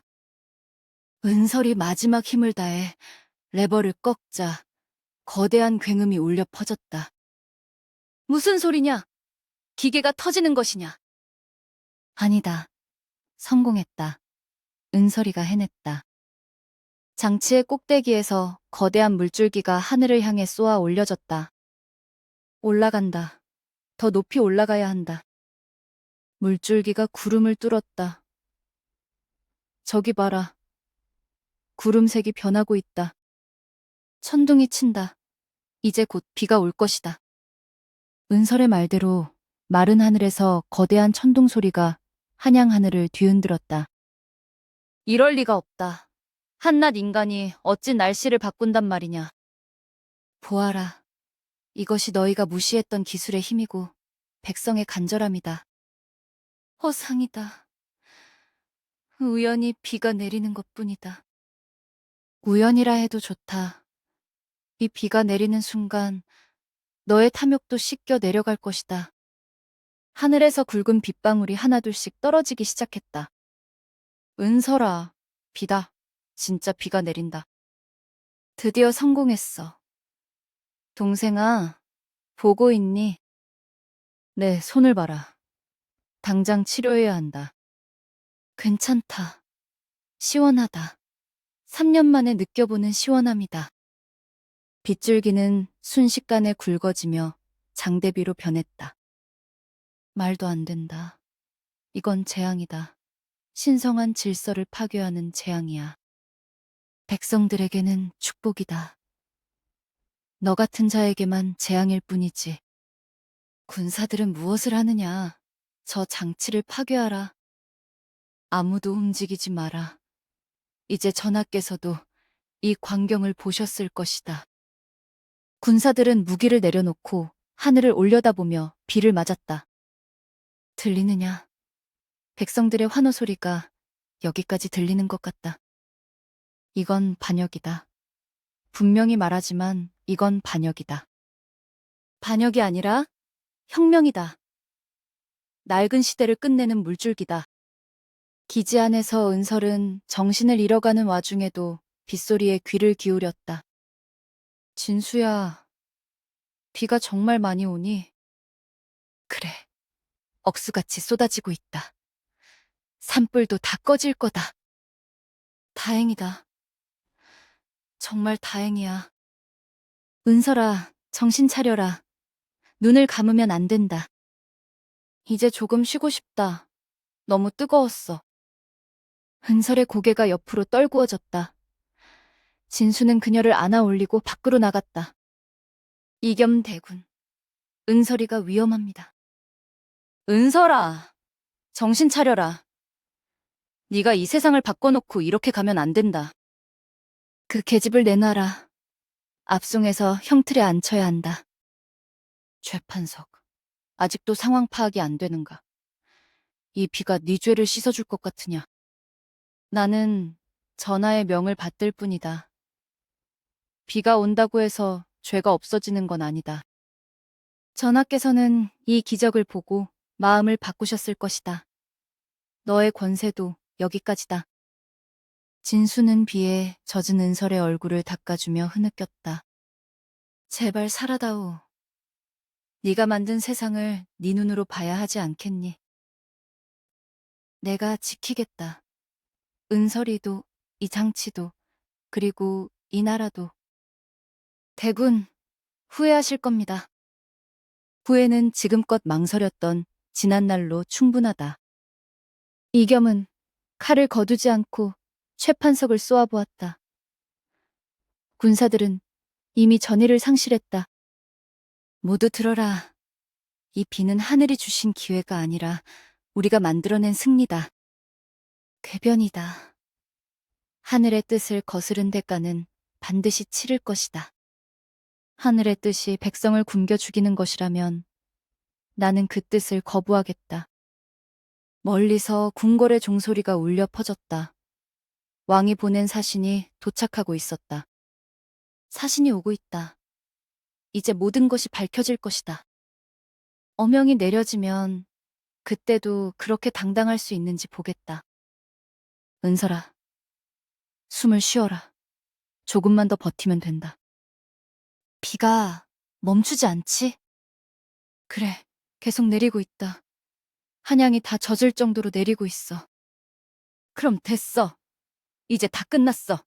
은설이 마지막 힘을 다해 레버를 꺾자 거대한 굉음이 울려 퍼졌다. 무슨 소리냐? 기계가 터지는 것이냐? 아니다. 성공했다. 은설이가 해냈다. 장치의 꼭대기에서 거대한 물줄기가 하늘을 향해 쏘아 올려졌다. 올라간다. 더 높이 올라가야 한다. 물줄기가 구름을 뚫었다. 저기 봐라. 구름색이 변하고 있다. 천둥이 친다. 이제 곧 비가 올 것이다. 은설의 말대로 마른 하늘에서 거대한 천둥 소리가 한양 하늘을 뒤흔들었다. 이럴 리가 없다. 한낱 인간이 어찌 날씨를 바꾼단 말이냐. 보아라. 이것이 너희가 무시했던 기술의 힘이고 백성의 간절함이다. 허상이다. 우연히 비가 내리는 것뿐이다. 우연이라 해도 좋다. 이 비가 내리는 순간 너의 탐욕도 씻겨 내려갈 것이다. 하늘에서 굵은 빗방울이 하나둘씩 떨어지기 시작했다. 은설아, 비다. 진짜 비가 내린다. 드디어 성공했어. 동생아, 보고 있니? 네, 손을 봐라. 당장 치료해야 한다. 괜찮다. 시원하다. 3년 만에 느껴보는 시원함이다. 빗줄기는 순식간에 굵어지며 장대비로 변했다. 말도 안 된다. 이건 재앙이다. 신성한 질서를 파괴하는 재앙이야. 백성들에게는 축복이다. 너 같은 자에게만 재앙일 뿐이지. 군사들은 무엇을 하느냐? 저 장치를 파괴하라. 아무도 움직이지 마라. 이제 전하께서도 이 광경을 보셨을 것이다. 군사들은 무기를 내려놓고 하늘을 올려다보며 비를 맞았다. 들리느냐? 백성들의 환호 소리가 여기까지 들리는 것 같다. 이건 반역이다. 분명히 말하지만 이건 반역이다. 반역이 아니라 혁명이다. 낡은 시대를 끝내는 물줄기다. 기지 안에서 은설은 정신을 잃어가는 와중에도 빗소리에 귀를 기울였다. 진수야, 비가 정말 많이 오니? 그래, 억수같이 쏟아지고 있다. 산불도 다 꺼질 거다. 다행이다. 정말 다행이야. 은설아, 정신 차려라. 눈을 감으면 안 된다. 이제 조금 쉬고 싶다. 너무 뜨거웠어. 은설의 고개가 옆으로 떨구어졌다. 진수는 그녀를 안아 올리고 밖으로 나갔다. 이겸대군. 은설이가 위험합니다. 은설아, 정신 차려라. 네가 이 세상을 바꿔놓고 이렇게 가면 안 된다. 그 계집을 내놔라. 압송해서 형틀에 앉혀야 한다. 최판석, 아직도 상황 파악이 안 되는가? 이 비가 네 죄를 씻어줄 것 같으냐? 나는 전하의 명을 받들 뿐이다. 비가 온다고 해서 죄가 없어지는 건 아니다. 전하께서는 이 기적을 보고 마음을 바꾸셨을 것이다. 너의 권세도 여기까지다. 진수는 비에 젖은 은설의 얼굴을 닦아주며 흐느꼈다. 제발 살아다오. 네가 만든 세상을 네 눈으로 봐야 하지 않겠니? 내가 지키겠다. 은설이도, 이 장치도, 그리고 이 나라도. 대군, 후회하실 겁니다. 후회는 지금껏 망설였던 지난날로 충분하다. 이겸은 칼을 거두지 않고 최판석을 쏘아보았다. 군사들은 이미 전의를 상실했다. 모두 들어라. 이 비는 하늘이 주신 기회가 아니라 우리가 만들어낸 승리다. 궤변이다. 하늘의 뜻을 거스른 대가는 반드시 치를 것이다. 하늘의 뜻이 백성을 굶겨 죽이는 것이라면 나는 그 뜻을 거부하겠다. 멀리서 궁궐의 종소리가 울려 퍼졌다. 왕이 보낸 사신이 도착하고 있었다. 사신이 오고 있다. 이제 모든 것이 밝혀질 것이다. 어명이 내려지면 그때도 그렇게 당당할 수 있는지 보겠다. 은설아, 숨을 쉬어라. 조금만 더 버티면 된다. 비가 멈추지 않지? 그래, 계속 내리고 있다. 한양이 다 젖을 정도로 내리고 있어. 그럼 됐어. 이제 다 끝났어.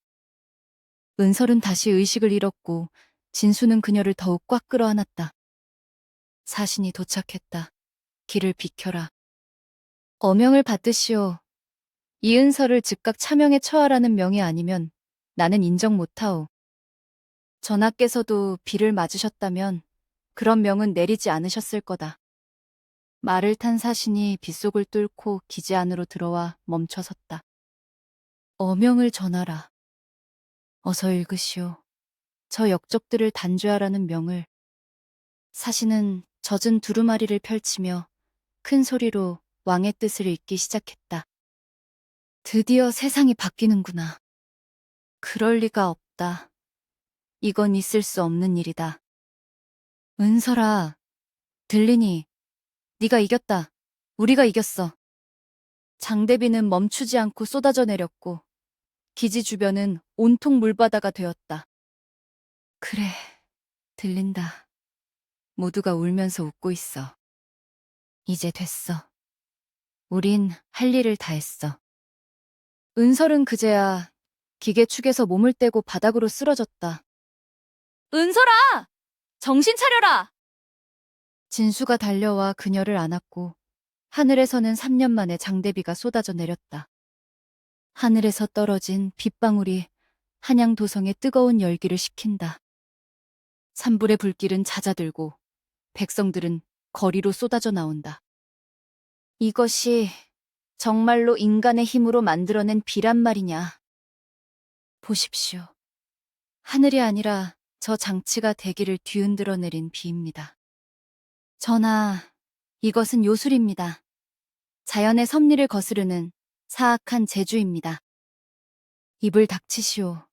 은설은 다시 의식을 잃었고 진수는 그녀를 더욱 꽉 끌어안았다. 사신이 도착했다. 길을 비켜라. 어명을 받으시오. 이은설을 즉각 차명에 처하라는 명이 아니면 나는 인정 못하오. 전하께서도 비를 맞으셨다면 그런 명은 내리지 않으셨을 거다. 말을 탄 사신이 빗속을 뚫고 기지 안으로 들어와 멈춰섰다. 어명을 전하라. 어서 읽으시오. 저 역적들을 단죄하라는 명을. 사신은 젖은 두루마리를 펼치며 큰 소리로 왕의 뜻을 읽기 시작했다. 드디어 세상이 바뀌는구나. 그럴 리가 없다. 이건 있을 수 없는 일이다. 은설아, 들리니? 네가 이겼다. 우리가 이겼어. 장대비는 멈추지 않고 쏟아져 내렸고 기지 주변은 온통 물바다가 되었다. 그래, 들린다. 모두가 울면서 웃고 있어. 이제 됐어. 우린 할 일을 다 했어. 은설은 그제야 기계축에서 몸을 떼고 바닥으로 쓰러졌다. 은설아! 정신 차려라! 진수가 달려와 그녀를 안았고 하늘에서는 3년 만에 장대비가 쏟아져 내렸다. 하늘에서 떨어진 빗방울이 한양 도성의 뜨거운 열기를 식힌다. 산불의 불길은 잦아들고 백성들은 거리로 쏟아져 나온다. 이것이 정말로 인간의 힘으로 만들어낸 비란 말이냐. 보십시오. 하늘이 아니라 저 장치가 대기를 뒤흔들어 내린 비입니다. 전하, 이것은 요술입니다. 자연의 섭리를 거스르는 사악한 재주입니다. 입을 닥치시오.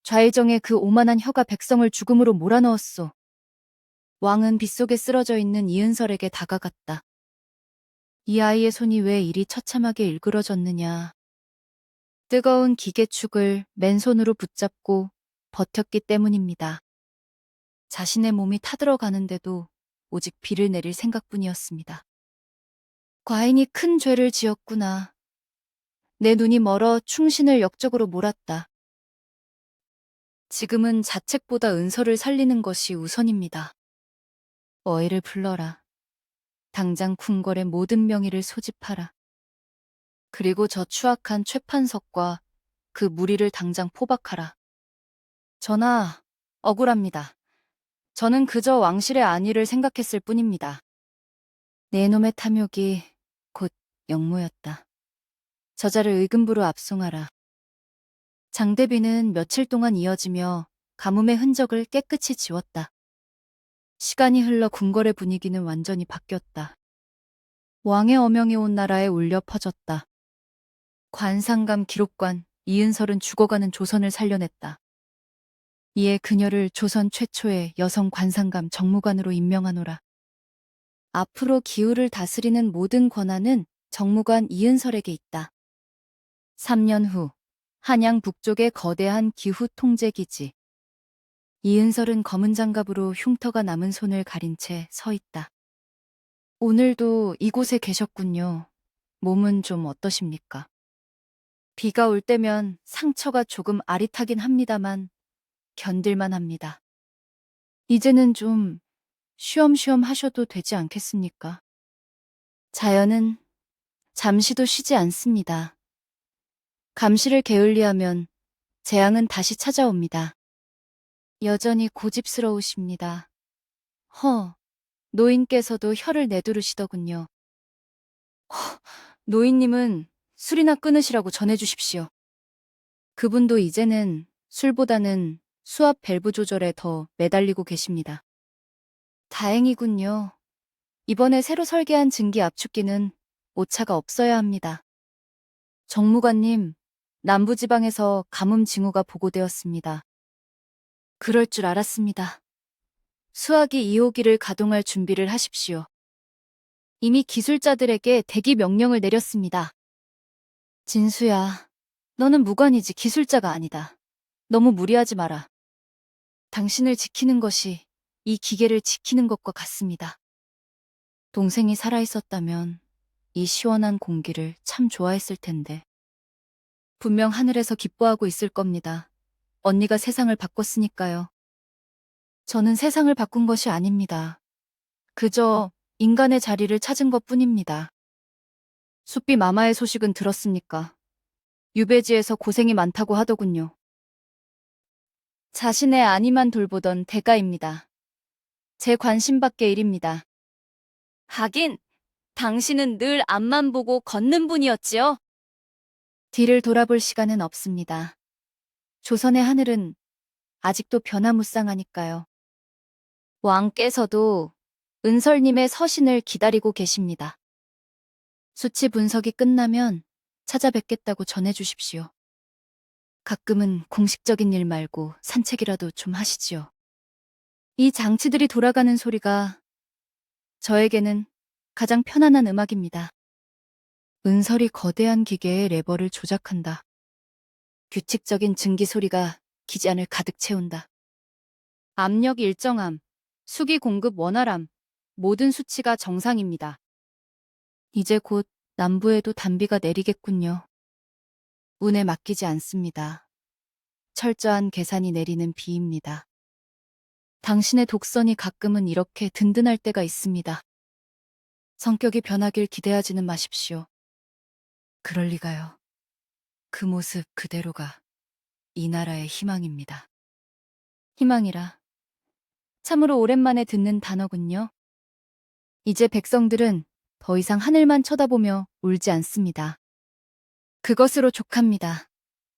좌의정의 그 오만한 혀가 백성을 죽음으로 몰아넣었소. 왕은 빗속에 쓰러져 있는 이은설에게 다가갔다. 이 아이의 손이 왜 이리 처참하게 일그러졌느냐. 뜨거운 기계축을 맨손으로 붙잡고 버텼기 때문입니다. 자신의 몸이 타들어가는데도 오직 비를 내릴 생각뿐이었습니다. 과인이 큰 죄를 지었구나. 내 눈이 멀어 충신을 역적으로 몰았다. 지금은 자책보다 은설을 살리는 것이 우선입니다. 어이를 불러라. 당장 궁궐의 모든 명의를 소집하라. 그리고 저 추악한 최판석과 그 무리를 당장 포박하라. 전하, 억울합니다. 저는 그저 왕실의 안위를 생각했을 뿐입니다. 네 놈의 탐욕이 곧 역모였다. 저자를 의금부로 압송하라. 장대비는 며칠 동안 이어지며 가뭄의 흔적을 깨끗이 지웠다. 시간이 흘러 궁궐의 분위기는 완전히 바뀌었다. 왕의 어명이 온 나라에 울려 퍼졌다. 관상감 기록관 이은설은 죽어가는 조선을 살려냈다. 이에 그녀를 조선 최초의 여성 관상감 정무관으로 임명하노라. 앞으로 기후를 다스리는 모든 권한은 정무관 이은설에게 있다. 3년 후 한양 북쪽의 거대한 기후 통제기지. 이은설은 검은 장갑으로 흉터가 남은 손을 가린 채 서 있다. 오늘도 이곳에 계셨군요. 몸은 좀 어떠십니까? 비가 올 때면 상처가 조금 아릿하긴 합니다만 견딜만 합니다. 이제는 좀 쉬엄쉬엄 하셔도 되지 않겠습니까? 자연은 잠시도 쉬지 않습니다. 감시를 게을리하면 재앙은 다시 찾아옵니다. 여전히 고집스러우십니다. 노인께서도 혀를 내두르시더군요. 노인님은 술이나 끊으시라고 전해주십시오. 그분도 이제는 술보다는 수압 밸브 조절에 더 매달리고 계십니다. 다행이군요. 이번에 새로 설계한 증기 압축기는 오차가 없어야 합니다. 정무관님, 남부지방에서 가뭄 징후가 보고되었습니다. 그럴 줄 알았습니다. 수화기 2호기를 가동할 준비를 하십시오. 이미 기술자들에게 대기 명령을 내렸습니다. 진수야, 너는 무관이지 기술자가 아니다. 너무 무리하지 마라. 당신을 지키는 것이 이 기계를 지키는 것과 같습니다. 동생이 살아있었다면 이 시원한 공기를 참 좋아했을 텐데. 분명 하늘에서 기뻐하고 있을 겁니다. 언니가 세상을 바꿨으니까요. 저는 세상을 바꾼 것이 아닙니다. 그저 인간의 자리를 찾은 것뿐입니다. 숲비 마마의 소식은 들었습니까? 유배지에서 고생이 많다고 하더군요. 자신의 아니만 돌보던 대가입니다. 제 관심 밖의 일입니다. 하긴 당신은 늘 앞만 보고 걷는 분이었지요? 뒤를 돌아볼 시간은 없습니다. 조선의 하늘은 아직도 변화무쌍하니까요. 왕께서도 은설님의 서신을 기다리고 계십니다. 수치 분석이 끝나면 찾아뵙겠다고 전해주십시오. 가끔은 공식적인 일 말고 산책이라도 좀 하시지요. 이 장치들이 돌아가는 소리가 저에게는 가장 편안한 음악입니다. 은설이 거대한 기계의 레버를 조작한다. 규칙적인 증기 소리가 기지안을 가득 채운다. 압력 일정함, 수기 공급 원활함, 모든 수치가 정상입니다. 이제 곧 남부에도 단비가 내리겠군요. 운에 맡기지 않습니다. 철저한 계산이 내리는 비입니다. 당신의 독선이 가끔은 이렇게 든든할 때가 있습니다. 성격이 변하길 기대하지는 마십시오. 그럴 리가요. 그 모습 그대로가 이 나라의 희망입니다. 희망이라 참으로 오랜만에 듣는 단어군요. 이제 백성들은 더 이상 하늘만 쳐다보며 울지 않습니다. 그것으로 족합니다.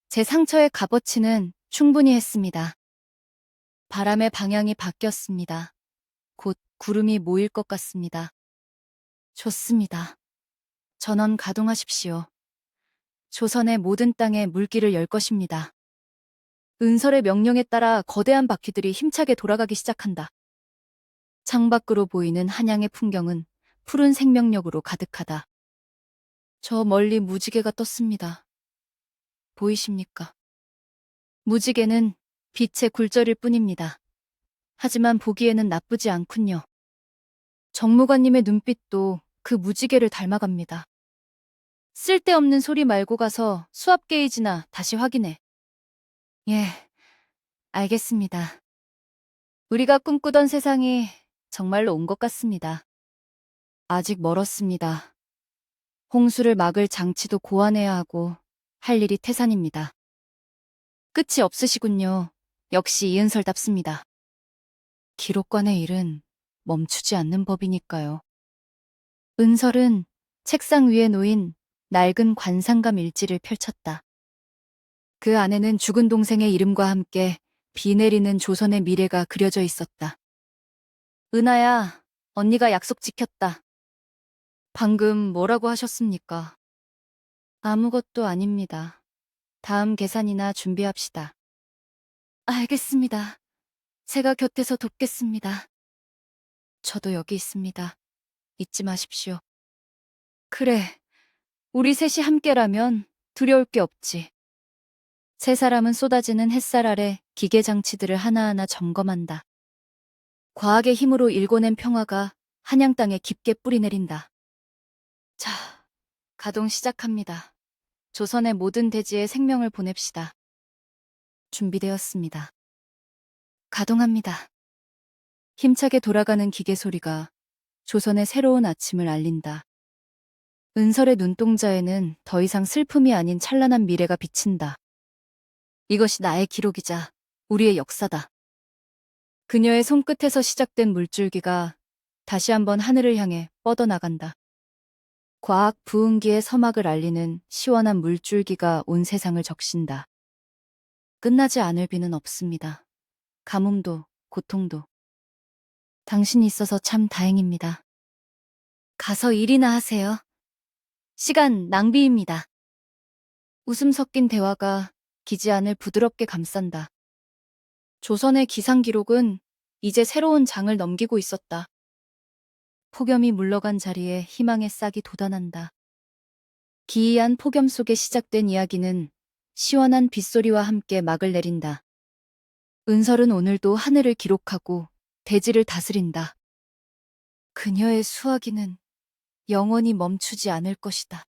제 상처의 값어치는 충분히 했습니다. 바람의 방향이 바뀌었습니다. 곧 구름이 모일 것 같습니다. 좋습니다. 전원 가동하십시오. 조선의 모든 땅에 물길을 열 것입니다. 은설의 명령에 따라 거대한 바퀴들이 힘차게 돌아가기 시작한다. 창밖으로 보이는 한양의 풍경은 푸른 생명력으로 가득하다. 저 멀리 무지개가 떴습니다. 보이십니까? 무지개는 빛의 굴절일 뿐입니다. 하지만 보기에는 나쁘지 않군요. 정무관님의 눈빛도 그 무지개를 닮아갑니다. 쓸데없는 소리 말고 가서 수압 게이지나 다시 확인해. 예, 알겠습니다. 우리가 꿈꾸던 세상이 정말로 온 것 같습니다. 아직 멀었습니다. 홍수를 막을 장치도 고안해야 하고 할 일이 태산입니다. 끝이 없으시군요. 역시 이은설답습니다. 기록관의 일은 멈추지 않는 법이니까요. 은설은 책상 위에 놓인 낡은 관상감 일지를 펼쳤다. 그 안에는 죽은 동생의 이름과 함께 비 내리는 조선의 미래가 그려져 있었다. 은하야, 언니가 약속 지켰다. 방금 뭐라고 하셨습니까? 아무것도 아닙니다. 다음 계산이나 준비합시다. 알겠습니다. 제가 곁에서 돕겠습니다. 저도 여기 있습니다. 잊지 마십시오. 그래, 우리 셋이 함께라면 두려울 게 없지. 세 사람은 쏟아지는 햇살 아래 기계 장치들을 하나하나 점검한다. 과학의 힘으로 일궈낸 평화가 한양 땅에 깊게 뿌리내린다. 자, 가동 시작합니다. 조선의 모든 대지에 생명을 보냅시다. 준비되었습니다. 가동합니다. 힘차게 돌아가는 기계 소리가 조선의 새로운 아침을 알린다. 은설의 눈동자에는 더 이상 슬픔이 아닌 찬란한 미래가 비친다. 이것이 나의 기록이자 우리의 역사다. 그녀의 손끝에서 시작된 물줄기가 다시 한번 하늘을 향해 뻗어나간다. 과학 부흥기의 서막을 알리는 시원한 물줄기가 온 세상을 적신다. 끝나지 않을 비는 없습니다. 가뭄도 고통도. 당신이 있어서 참 다행입니다. 가서 일이나 하세요. 시간 낭비입니다. 웃음 섞인 대화가 기지안을 부드럽게 감싼다. 조선의 기상 기록은 이제 새로운 장을 넘기고 있었다. 폭염이 물러간 자리에 희망의 싹이 돋아난다. 기이한 폭염 속에 시작된 이야기는 시원한 빗소리와 함께 막을 내린다. 은설은 오늘도 하늘을 기록하고 대지를 다스린다. 그녀의 수화기는 영원히 멈추지 않을 것이다.